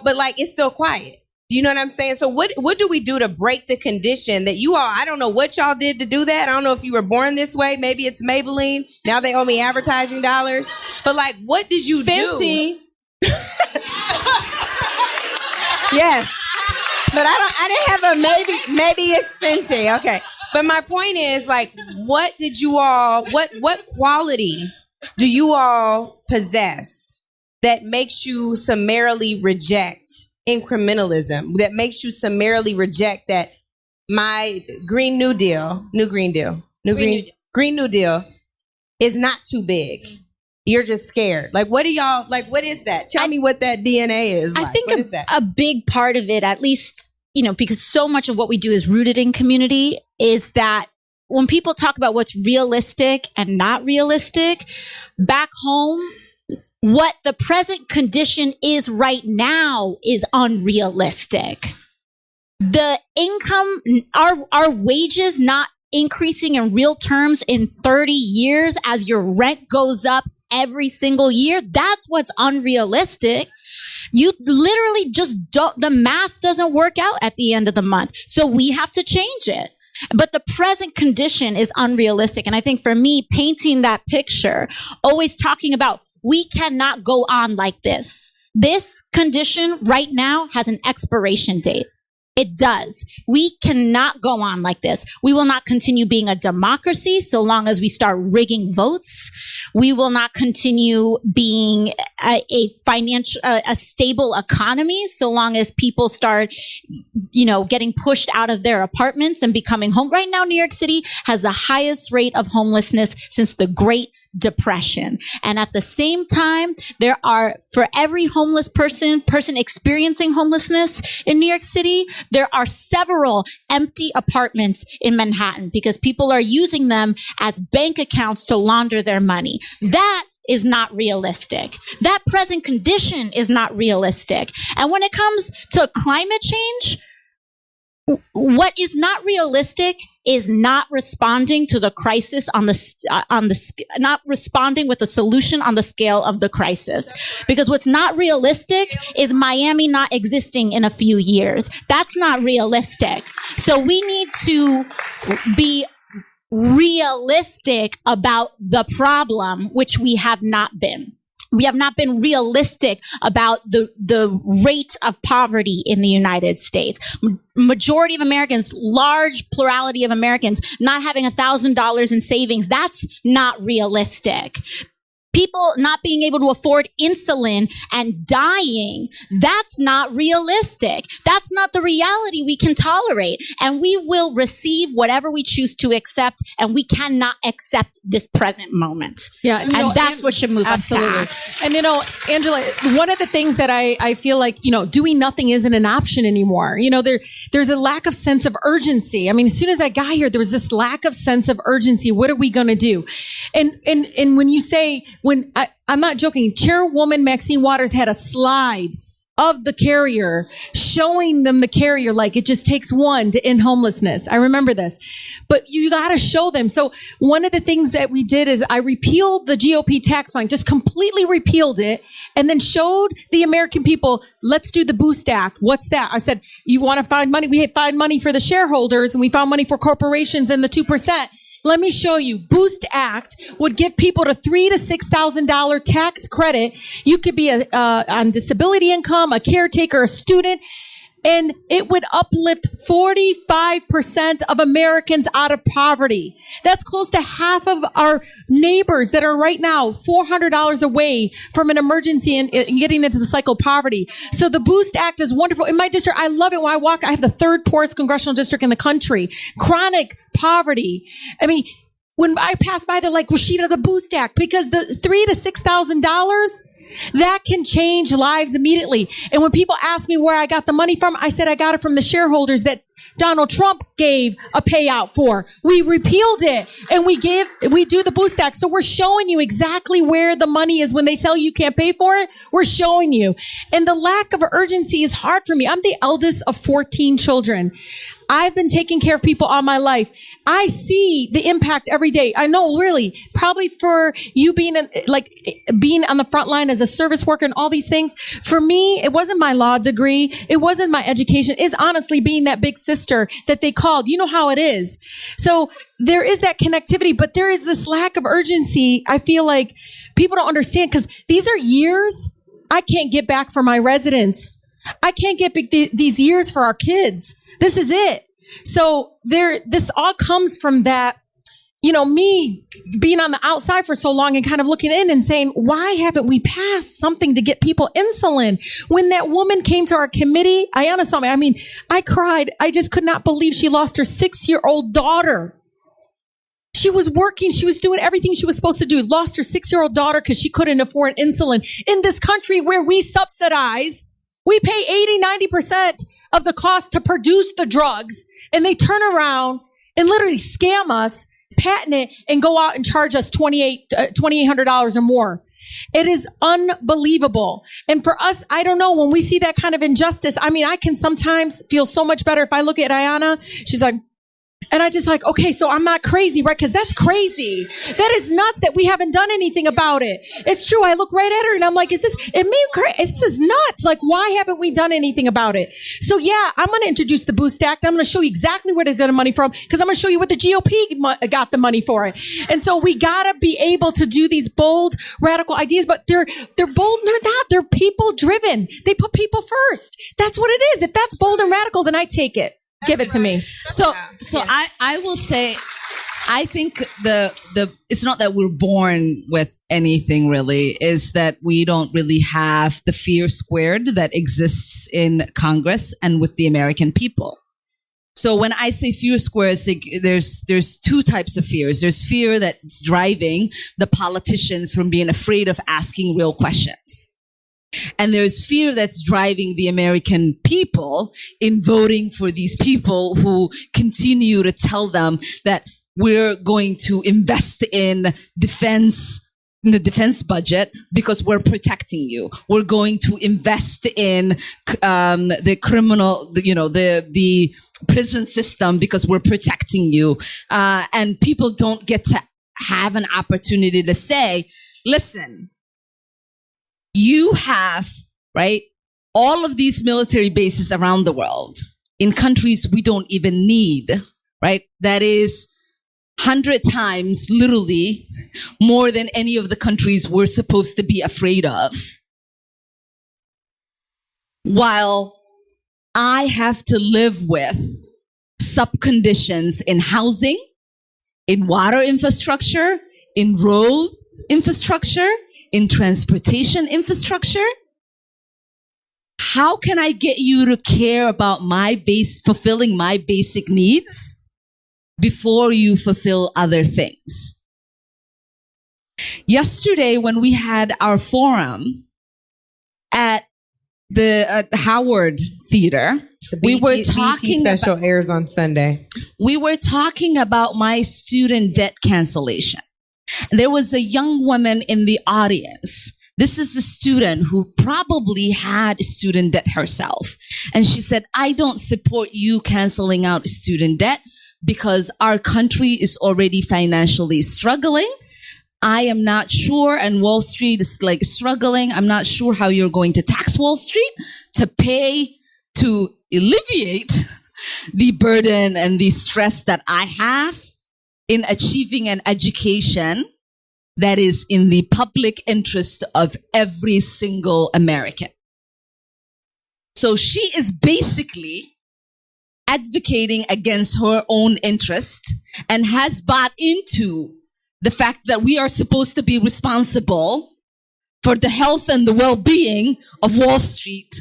but like, it's still quiet. You know what I'm saying? So what do we do to break the condition that you all, I don't know what y'all did to do that. I don't know if you were born this way. Maybe it's Maybelline. Now they owe me advertising dollars. But like, what did you Fancy. do? Yes. But I didn't have a maybe it's Fenty. Okay. But my point is, like, what quality do you all possess that makes you summarily reject incrementalism, that makes you summarily reject that my Green New Deal is not too big? You're just scared. Like, what is that? Tell me what that DNA is. I think a big part of it, at least, because so much of what we do is rooted in community, is that when people talk about what's realistic and not realistic, back home, what the present condition is right now is unrealistic. The income, our wages not increasing in real terms in 30 years as your rent goes up every single year, that's what's unrealistic. You literally just the math doesn't work out at the end of the month. So we have to change it. But the present condition is unrealistic. And I think for me, painting that picture, always talking about, we cannot go on like this. This condition right now has an expiration date. It does. We cannot go on like this. We will not continue being a democracy so long as we start rigging votes. We will not continue being a stable economy so long as people start, getting pushed out of their apartments and becoming home. Right now, New York City has the highest rate of homelessness since the Great Depression. And at the same time, there are, for every homeless person experiencing homelessness in New York City, there are several empty apartments in Manhattan because people are using them as bank accounts to launder their money. That is not realistic. That present condition is not realistic. And when it comes to climate change, what is not realistic is not responding to the crisis not responding with a solution on the scale of the crisis. Because what's not realistic is Miami not existing in a few years. That's not realistic. So we need to be realistic about the problem, which we have not been. We have not been realistic about the rate of poverty in the United States. Majority of Americans, large plurality of Americans not having $1,000 in savings, that's not realistic. People not being able to afford insulin and dying, that's not realistic. That's not the reality we can tolerate. And we will receive whatever we choose to accept, and we cannot accept this present moment. Yeah, and that's what should move absolutely. us to act. And Angela, one of the things that I feel like, doing nothing isn't an option anymore. There's a lack of sense of urgency. I mean, as soon as I got here, there was this lack of sense of urgency. What are we going to do? And when you say, I'm not joking, Chairwoman Maxine Waters had a slide of the carrier showing them the carrier, like it just takes one to end homelessness. I remember this, but you got to show them. So one of the things that we did is I repealed the GOP tax plan, just completely repealed it, and then showed the American people, let's do the Boost Act. What's that? I said, you want to find money? We had found money for the shareholders and we found money for corporations and the 2%. Let me show you. Boost Act would give people a $3,000 to $6,000 tax credit. You could be on disability income, a caretaker, a student. and it would uplift 45% of Americans out of poverty. That's close to half of our neighbors that are right now $400 away from an emergency and getting into the cycle of poverty. So the Boost Act is wonderful. In my district, I love it. When I walk, I have the third poorest congressional district in the country. Chronic poverty. I mean, when I pass by, they're like, Rashida, the Boost Act, because the $3,000 to $6,000, that can change lives immediately. And when people ask me where I got the money from, I said I got it from the shareholders that Donald Trump gave a payout for. We repealed it and we do the Boost Act. So we're showing you exactly where the money is. When they tell you can't pay for it, we're showing you. And the lack of urgency is hard for me. I'm the eldest of 14 children. I've been taking care of people all my life. I see the impact every day. I know, really, probably for you being on the front line as a service worker and all these things. For me, it wasn't my law degree. It wasn't my education. It's honestly being that big sister that they called. You know how it is. So there is that connectivity, but there is this lack of urgency. I feel like people don't understand because these are years I can't get back for my residents. I can't get back these years for our kids. This is it. So this all comes from that, me being on the outside for so long and kind of looking in and saying, why haven't we passed something to get people insulin? When that woman came to our committee, Ayanna saw me. I mean, I cried. I just could not believe she lost her 6-year-old daughter. She was working. She was doing everything she was supposed to do. Lost her 6-year-old daughter because she couldn't afford insulin. In this country where we subsidize, we pay 80-90% of the cost to produce the drugs, and they turn around and literally scam us, patent it, and go out and charge us $2,800 or more. It is unbelievable. And for us, I don't know, when we see that kind of injustice, I mean, I can sometimes feel so much better if I look at Ayanna. She's like, and I just like, okay, so I'm not crazy, right? Because that's crazy. That is nuts that we haven't done anything about it. It's true. I look right at her and I'm like, this is nuts. Like, why haven't we done anything about it? So yeah, I'm going to introduce the Boost Act. I'm going to show you exactly where they got the money from, because I'm going to show you what the GOP got the money for it. And so we got to be able to do these bold, radical ideas, but they're bold and they're not. They're people driven. They put people first. That's what it is. If that's bold and radical, then I take it. Give it to me. So I will say, I think the it's not that we're born with anything really, is that we don't really have the fear squared that exists in Congress and with the American people. So when I say fear squared, there's two types of fears. There's fear that's driving the politicians from being afraid of asking real questions. And there's fear that's driving the American people in voting for these people who continue to tell them that we're going to invest in the defense budget because we're protecting you. We're going to invest in the criminal, the prison system because we're protecting you. And people don't get to have an opportunity to say, listen, you have, right, all of these military bases around the world in countries we don't even need, right? That is 100 times, literally, more than any of the countries we're supposed to be afraid of. While I have to live with subconditions in housing, in water infrastructure, in road infrastructure, in transportation infrastructure, how can I get you to care about fulfilling my basic needs before you fulfill other things? Yesterday, when we had our forum at the Howard Theater, we were talking BT special airs on Sunday. We were talking about my student debt cancellation. There was a young woman in the audience. This is a student who probably had student debt herself. And she said, I don't support you canceling out student debt because our country is already financially struggling. I am not sure, and Wall Street is struggling. I'm not sure how you're going to tax Wall Street to alleviate the burden and the stress that I have in achieving an education that is in the public interest of every single American. So she is basically advocating against her own interest and has bought into the fact that we are supposed to be responsible for the health and the well-being of Wall Street.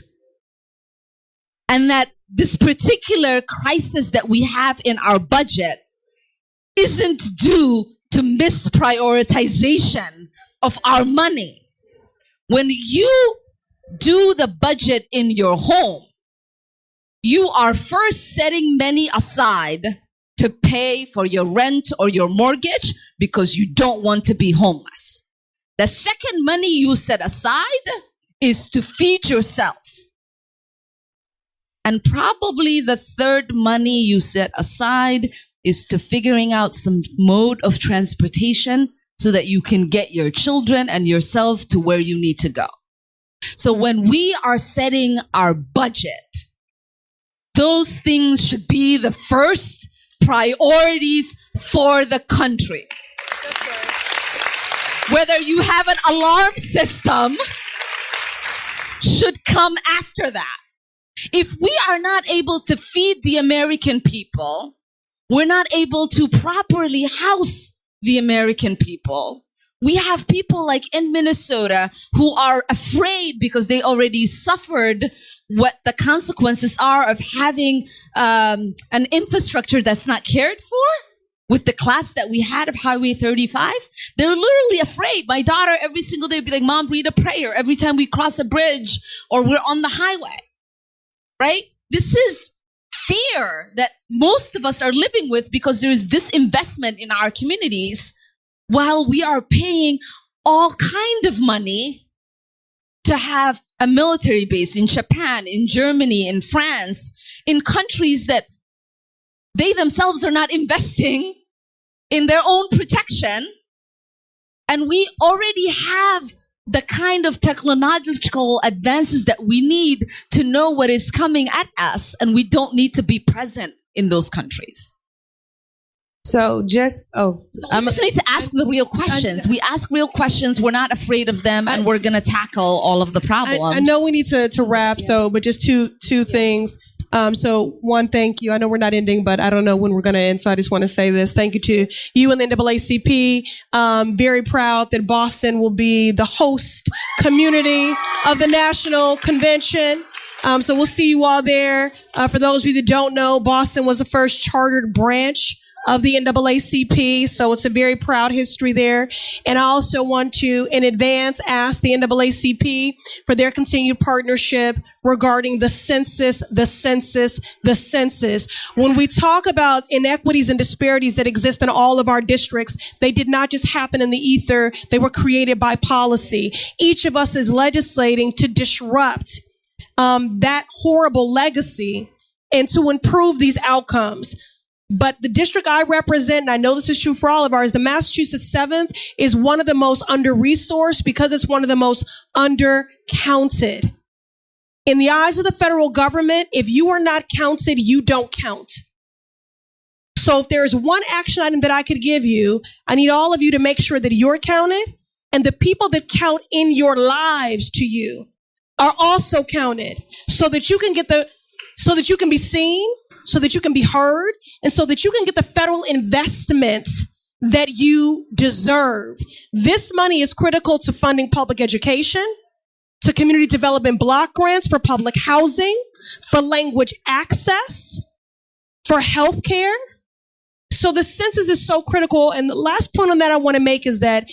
And that this particular crisis that we have in our budget isn't due to misprioritization of our money. When you do the budget in your home, you are first setting money aside to pay for your rent or your mortgage because you don't want to be homeless. The second money you set aside is to feed yourself. And probably the third money you set aside is to figuring out some mode of transportation so that you can get your children and yourself to where you need to go. So when we are setting our budget, those things should be the first priorities for the country. Whether you have an alarm system should come after that. If we are not able to feed the American people, we're not able to properly house the American people. We have people like in Minnesota who are afraid because they already suffered what the consequences are of having an infrastructure that's not cared for. With the collapse that we had of Highway 35, they're literally afraid. My daughter every single day would be like, Mom, read a prayer every time we cross a bridge or we're on the highway, right? This is fear that most of us are living with because there is disinvestment in our communities while we are paying all kind of money to have a military base in Japan, in Germany, in France, in countries that they themselves are not investing in their own protection. And we already have the kind of technological advances that we need to know what is coming at us. And we don't need to be present in those countries. So just, we just need to ask the real questions. We ask real questions. We're not afraid of them. And we're going to tackle all of the problems. I know we need to wrap. So, but just two things. So one, thank you. I know we're not ending, but I don't know when we're going to end. So I just want to say this. Thank you to you and the NAACP. Very proud that Boston will be the host community of the National Convention. So we'll see you all there. For those of you that don't know, Boston was the first chartered branch of the NAACP. So it's a very proud history there. And I also want to, in advance, ask the NAACP for their continued partnership regarding the census. When we talk about inequities and disparities that exist in all of our districts, they did not just happen in the ether. They were created by policy. Each of us is legislating to disrupt that horrible legacy and to improve these outcomes. But the district I represent, and I know this is true for all of ours, the Massachusetts 7th is one of the most under-resourced because it's one of the most under-counted. In the eyes of the federal government, if you are not counted, you don't count. So if there's one action item that I could give you, I need all of you to make sure that you're counted and the people that count in your lives to you are also counted so that you can so that you can be seen, so that you can be heard, and so that you can get the federal investment that you deserve. This money is critical to funding public education, to community development block grants for public housing, for language access, for healthcare. So the census is so critical. And the last point on that I want to make is that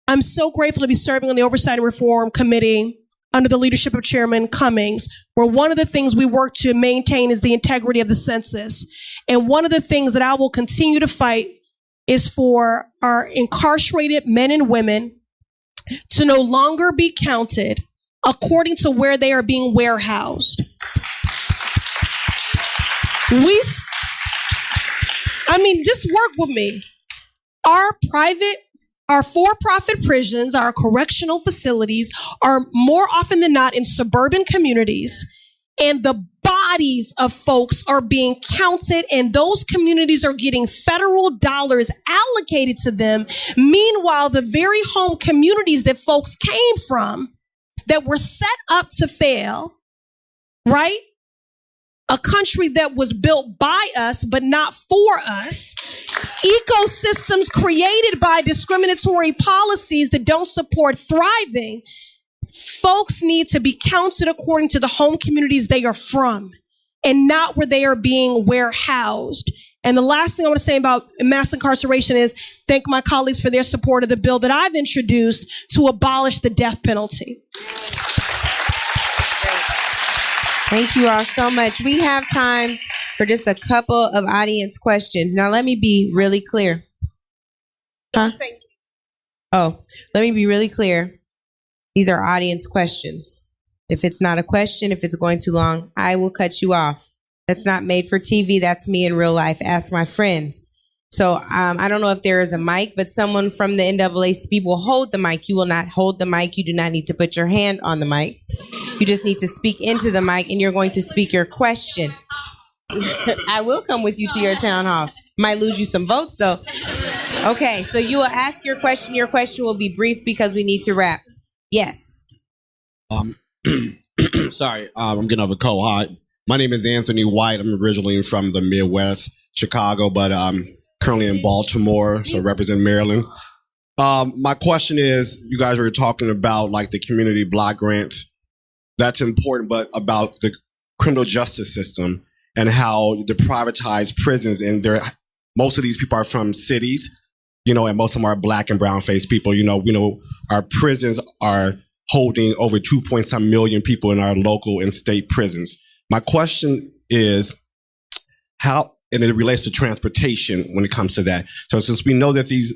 I'm so grateful to be serving on the Oversight and Reform Committee under the leadership of Chairman Cummings, where one of the things we work to maintain is the integrity of the census. And one of the things that I will continue to fight is for our incarcerated men and women to no longer be counted according to where they are being warehoused. Just work with me. Our for-profit prisons, our correctional facilities are more often than not in suburban communities, and the bodies of folks are being counted, and those communities are getting federal dollars allocated to them. Meanwhile, the very home communities that folks came from that were set up to fail right? A country that was built by us, but not for us. Ecosystems created by discriminatory policies that don't support thriving. Folks need to be counted according to the home communities they are from and not where they are being warehoused. And the last thing I want to say about mass incarceration is thank my colleagues for their support of the bill that I've introduced to abolish the death penalty. Thank you all so much. We have time for just a couple of audience questions. Now, let me be really clear. Huh? Oh, let me be really clear. These are audience questions. If it's not a question, if it's going too long, I will cut you off. That's not made for TV. That's me in real life. Ask my friends. So I don't know if there is a mic, but someone from the NAACP will hold the mic. You will not hold the mic. You do not need to put your hand on the mic. You just need to speak into the mic, and you're going to speak your question. I will come with you to your town hall. Might lose you some votes, though. Okay, so you will ask your question. Your question will be brief because we need to wrap. Yes. Sorry, I'm getting off a cold. Hi, my name is Anthony White. I'm originally from the Midwest, Chicago, but I'm currently in Baltimore, so represent Maryland. My question is, you guys were talking about like the community block grants. That's important, but about the criminal justice system and how the privatized prisons, and most of these people are from cities, and most of them are black and brown faced people. We know our prisons are holding over 2.some million people in our local and state prisons. My question is how, and it relates to transportation when it comes to that. So since we know that these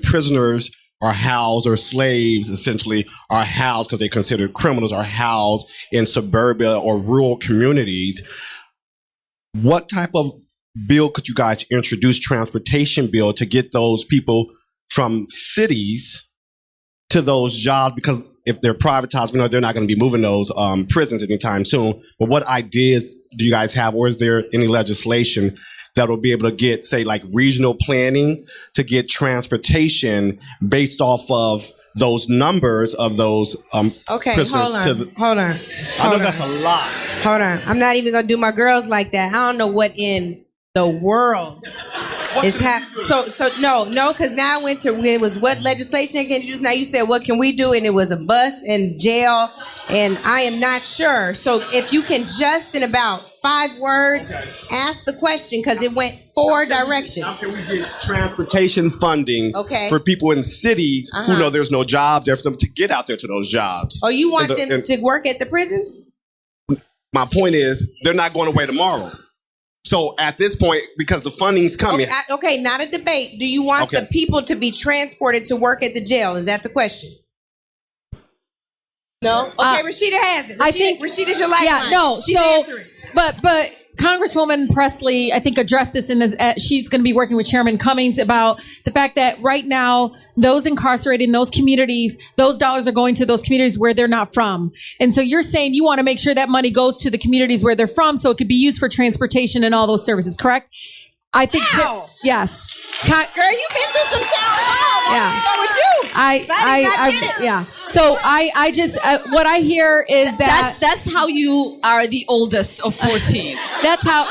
prisoners are housed, or slaves essentially are housed because they're considered criminals, are housed in suburbia or rural communities, what type of bill could you guys introduce, transportation bill, to get those people from cities to those jobs? Because if they're privatized, we know they're not going to be moving those prisons anytime soon. But what ideas do you guys have, or is there any legislation that will be able to get, say, like regional planning to get transportation based off of those numbers of those prisoners? Hold on. I know that's a lot. Hold on. I'm not even going to do my girls like that. I don't know what in the world is happening. So no, because now I went to, it was what legislation can you use? Now you said, what can we do? And it was a bus and jail, and I am not sure. So if you can just in about 5 words ask the question, because it went 4 directions. How can we get transportation funding for people in cities who know there's no jobs there for them to get out there to those jobs? Oh, you want them to work at the prisons? My point is, they're not going away tomorrow. So at this point, because the funding's coming. Okay, not a debate. Do you want the people to be transported to work at the jail? Is that the question? No? Okay, Rashida has it. I think Rashida's your lifeline. Yeah, no. She's answering. But Congresswoman Pressley, I think, addressed this she's going to be working with Chairman Cummings about the fact that right now, those incarcerated in those communities, those dollars are going to those communities where they're not from. And so you're saying you want to make sure that money goes to the communities where they're from so it could be used for transportation and all those services, correct? I think, yes. Girl, you've been through some town hall. Yeah. What's wrong with you? Yeah. So I just, what I hear is that's how you are the oldest of 14. That's how,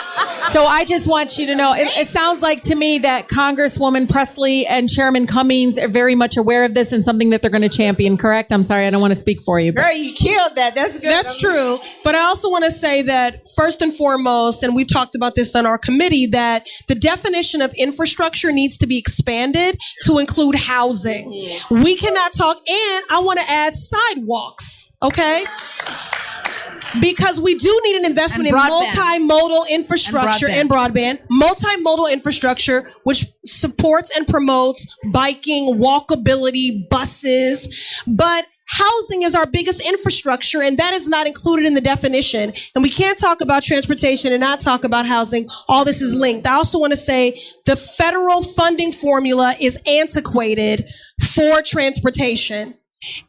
so I just want you to know, it sounds like to me that Congresswoman Pressley and Chairman Cummings are very much aware of this and something that they're going to champion, correct? I'm sorry, I don't want to speak for you. Girl, you killed that. That's good. That's true. But I also want to say that first and foremost, and we've talked about this on our committee, that the definition of infrastructure needs to be expanded to include housing. We cannot talk, and I want to add sidewalks, okay? Because we do need an investment in multimodal infrastructure and broadband, multimodal infrastructure, which supports and promotes biking, walkability, buses. But housing is our biggest infrastructure, and that is not included in the definition. And we can't talk about transportation and not talk about housing. All this is linked. I also want to say the federal funding formula is antiquated for transportation.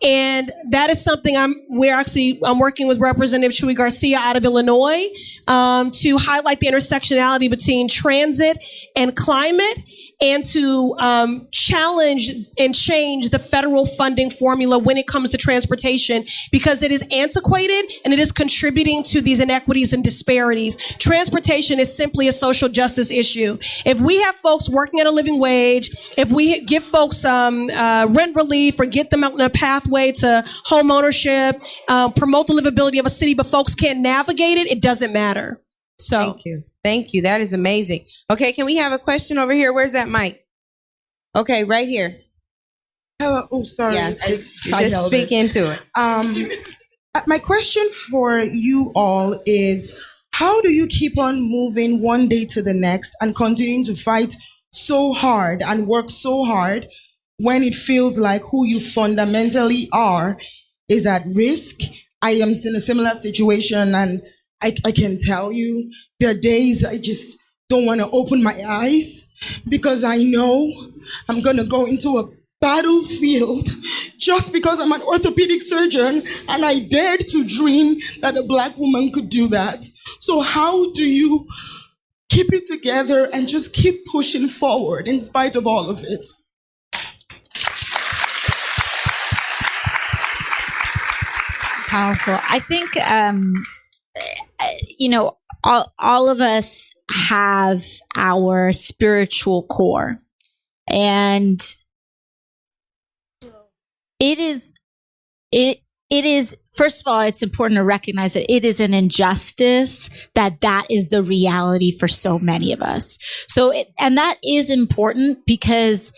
And that is something I'm working with Representative Chuy Garcia out of Illinois to highlight the intersectionality between transit and climate, and to challenge and change the federal funding formula when it comes to transportation, because it is antiquated and it is contributing to these inequities and disparities. Transportation is simply a social justice issue. If we have folks working at a living wage, if we give folks rent relief or get them out on a pathway to home ownership, promote the livability of a city, but folks can't navigate it, it doesn't matter. So Thank you. Thank you. That is amazing. Okay, can we have a question over here? Where's that mic? Okay, right here. Hello. Oh, sorry. Yeah, just speak into it. My question for you all is, how do you keep on moving one day to the next and continuing to fight so hard and work so hard when it feels like who you fundamentally are is at risk? I am in a similar situation, and I can tell you there are days I just don't want to open my eyes because I know I'm going to go into a battlefield just because I'm an orthopedic surgeon and I dared to dream that a Black woman could do that. So how do you keep it together and just keep pushing forward in spite of all of it? It's powerful. I think, all of us have our spiritual core, and it is, first of all, it's important to recognize that it is an injustice that is the reality for so many of us. And that is important because,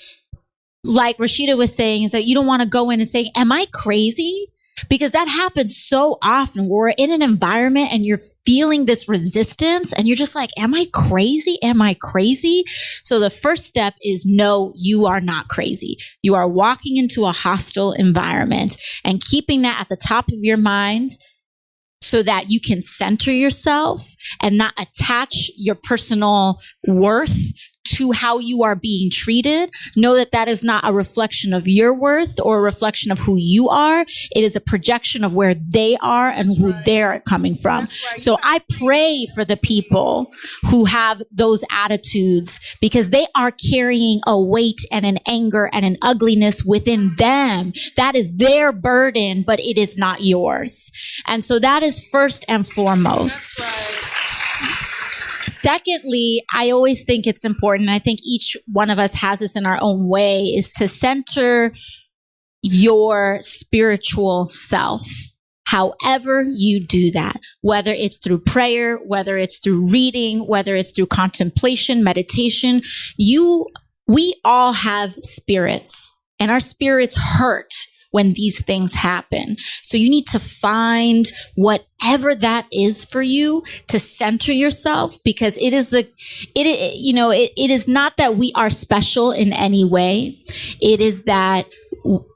like Rashida was saying, is that you don't want to go in and say, am I crazy? Because that happens so often where we're in an environment and you're feeling this resistance and you're just like, am I crazy? Am I crazy? So the first step is, no, you are not crazy. You are walking into a hostile environment, and keeping that at the top of your mind so that you can center yourself and not attach your personal worth to how you are being treated. Know that that is not a reflection of your worth or a reflection of who you are. It is a projection of where they are and who they're coming from. So I pray for the people who have those attitudes, because they are carrying a weight and an anger and an ugliness within them. That is their burden, but it is not yours. And so that is first and foremost. Secondly, I always think it's important, I think each one of us has this in our own way, is to center your spiritual self. However you do that, whether it's through prayer, whether it's through reading, whether it's through contemplation, meditation, we all have spirits, and our spirits hurt when these things happen. So you need to find whatever that is for you to center yourself, because it is not that we are special in any way. It is that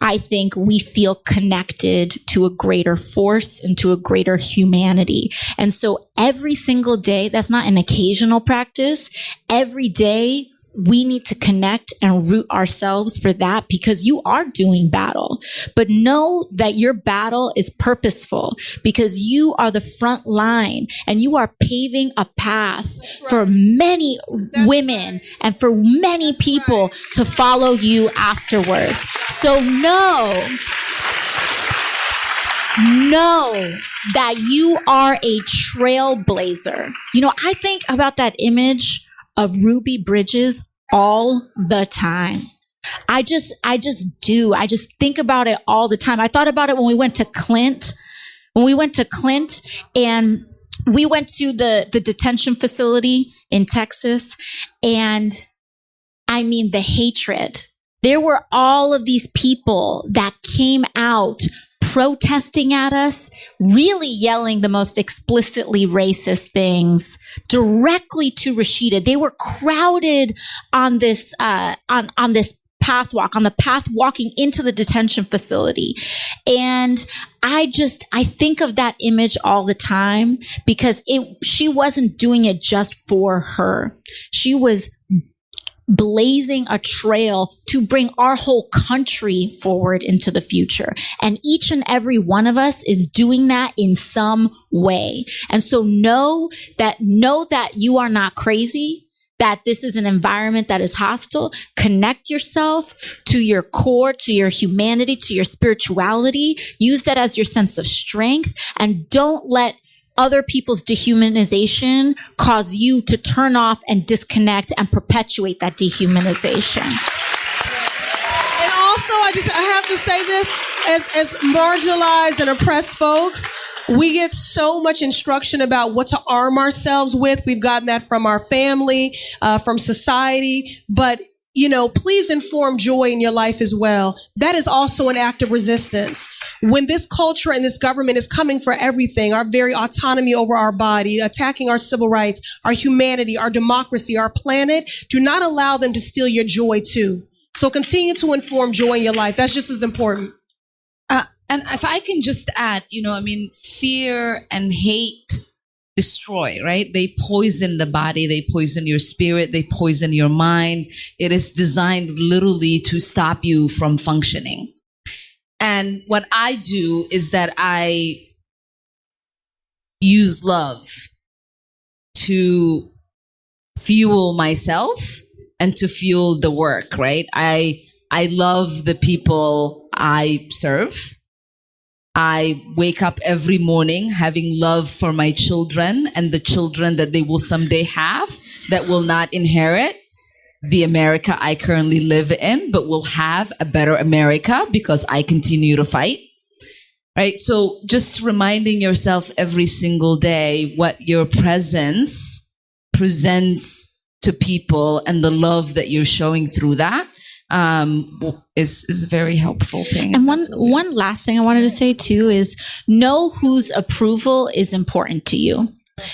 I think we feel connected to a greater force and to a greater humanity. And so every single day, that's not an occasional practice. Every day, we need to connect and root ourselves for that, because you are doing battle. But know that your battle is purposeful, because you are the front line and you are paving a path for many women and for many people to follow you afterwards. So know that you are a trailblazer. I think about that image of Ruby Bridges all the time. I just do. I just think about it all the time. I thought about it when we went to Clint. And we went to the detention facility in Texas. And I mean, the hatred. There were all of these people that came out protesting at us, really yelling the most explicitly racist things directly to Rashida. They were crowded on this on this path walking into the detention facility. And I think of that image all the time, because she wasn't doing it just for her. She was blazing a trail to bring our whole country forward into the future. And each and every one of us is doing that in some way. And so know that you are not crazy, that this is an environment that is hostile. Connect yourself to your core, to your humanity, to your spirituality. Use that as your sense of strength, and don't let other people's dehumanization cause you to turn off and disconnect and perpetuate that dehumanization. And also, I have to say this, as marginalized and oppressed folks, we get so much instruction about what to arm ourselves with. We've gotten that from our family, from society, but please inform joy in your life as well. That is also an act of resistance. When this culture and this government is coming for everything, our very autonomy over our body, attacking our civil rights, our humanity, our democracy, our planet, do not allow them to steal your joy too. So continue to inform joy in your life. That's just as important. And if I can just add, fear and hate destroy, right? They poison the body, they poison your spirit, they poison your mind. It is designed literally to stop you from functioning. And what I do is that I use love to fuel myself and to fuel the work, right? I love the people I serve. I wake up every morning having love for my children and the children that they will someday have that will not inherit the America I currently live in, but will have a better America because I continue to fight. Right? So just reminding yourself every single day what your presence presents to people and the love that you're showing through that is a very helpful thing. And one last thing I wanted to say too is know whose approval is important to you.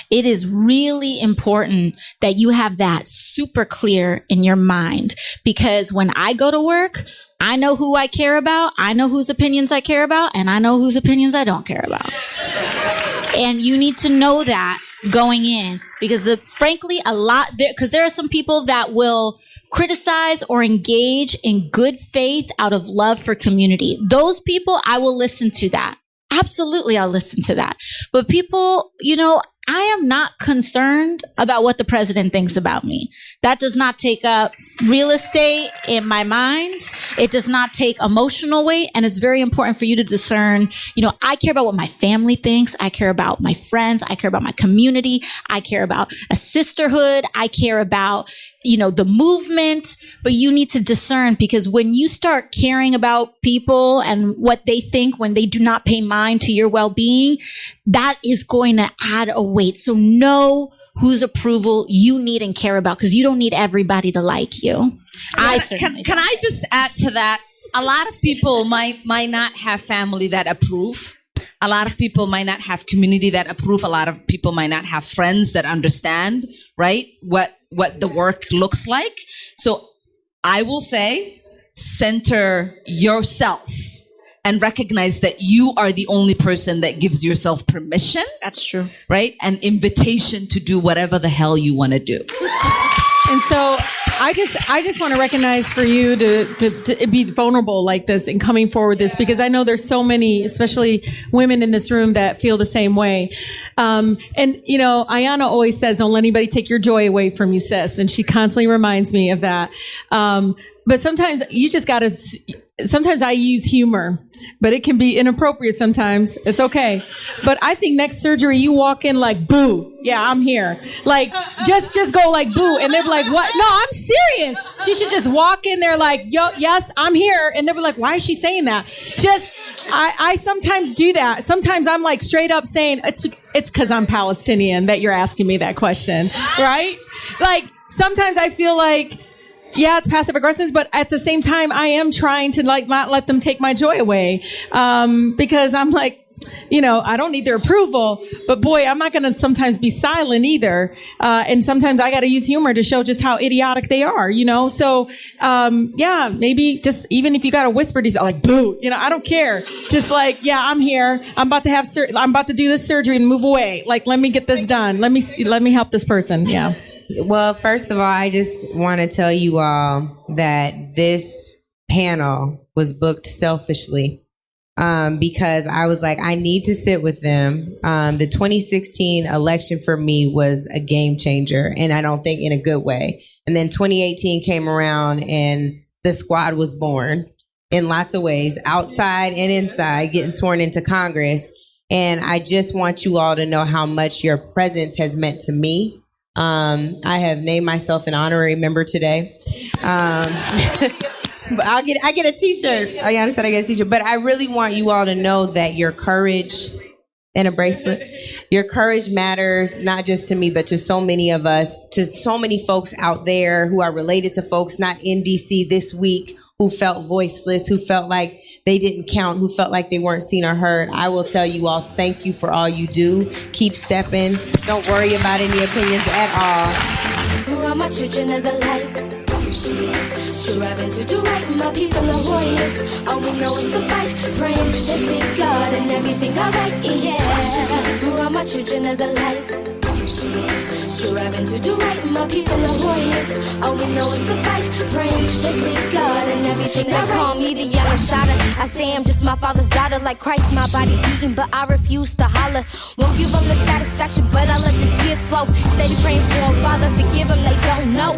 It is really important that you have that super clear in your mind, because when I go to work, I know who I care about, I know whose opinions I care about, and I know whose opinions I don't care about. And you need to know that going in, because frankly, because there are some people that will criticize or engage in good faith out of love for community. Those people, I will listen to that. Absolutely, I'll listen to that. But people, I am not concerned about what the president thinks about me. That does not take up real estate in my mind. It does not take emotional weight. And it's very important for you to discern, I care about what my family thinks. I care about my friends. I care about my community. I care about a sisterhood. I care about, the movement. But you need to discern, because when you start caring about people and what they think when they do not pay mind to your well-being, that is going to add a weight. So know whose approval you need and care about, because you don't need everybody to like you. Can I just add to that? A lot of people might not have family that approve. A lot of people might not have community that approve. A lot of people might not have friends that understand, right, what the work looks like. So I will say, center yourself and recognize that you are the only person that gives yourself permission. That's true. Right? An invitation to do whatever the hell you want to do. And so I just want to recognize for you to be vulnerable like this and coming forward this, because I know there's so many, especially women in this room, that feel the same way. Ayanna always says, don't let anybody take your joy away from you, sis. And she constantly reminds me of that. But sometimes you just got to, sometimes I use humor, but it can be inappropriate sometimes. It's okay. But I think next surgery, you walk in like, boo. Yeah, I'm here. Like, just go like, boo. And they're like, what? No, I'm serious. She should just walk in there like, yo, yes, I'm here. And they were like, why is she saying that? I sometimes do that. Sometimes I'm like straight up saying, it's because I'm Palestinian that you're asking me that question, right? Like, sometimes I feel like, yeah, it's passive aggressive, but at the same time, I am trying to like not let them take my joy away, because I'm like, I don't need their approval, but boy, I'm not going to sometimes be silent either. And sometimes I got to use humor to show just how idiotic they are, So, maybe just even if you got to whisper these, like, boo, I don't care. Just like, yeah, I'm here. I'm about to do this surgery and move away. Like, let me get this done. Let me help this person. Yeah. Well, first of all, I just want to tell you all that this panel was booked selfishly because I was like, I need to sit with them. The 2016 election for me was a game changer, and I don't think in a good way. And then 2018 came around, and the squad was born in lots of ways, outside and inside, getting sworn into Congress. And I just want you all to know how much your presence has meant to me. I have named myself an honorary member today. But I get a t-shirt. Ayanna said I get a t-shirt. But I really want you all to know that your courage and a bracelet, your courage matters not just to me, but to so many of us, to so many folks out there who are related to folks not in DC this week, who felt voiceless, who felt like they didn't count, who felt like they weren't seen or heard. I will tell you all, thank you for all you do. Keep stepping. Don't worry about any opinions at all. Who are my children of the light? Striving to do right, my people are warriors. All we know is the fight, praying to see God and everything alright, yeah. Who are my children of the light? Striving to do right, my people are warriors. All we know is the fight, praying to see God and everything alright. They call me the yellow cider. I say I'm just my father's daughter, like Christ, my body beaten, but I refuse to holler. Won't give them the satisfaction, but I let the tears flow. Steady praying for them, Father, forgive them, they don't know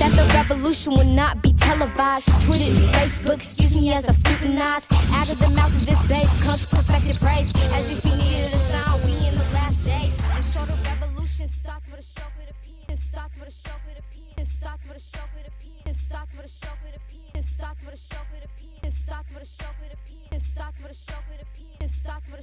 that the revolution will not be televised. Twitter, Facebook, excuse me as I scrutinize. Out of the mouth of this babe comes perfected praise. As if he needed a sound, we in the last days. And so the revolution starts with a stroke with a pen. It starts with a stroke with a pen. It starts with a stroke with a pen. It starts with a stroke with a pen. It starts with a stroke with a pen. It starts with a stroke with a pen. It starts with a stroke with a pen. It starts with a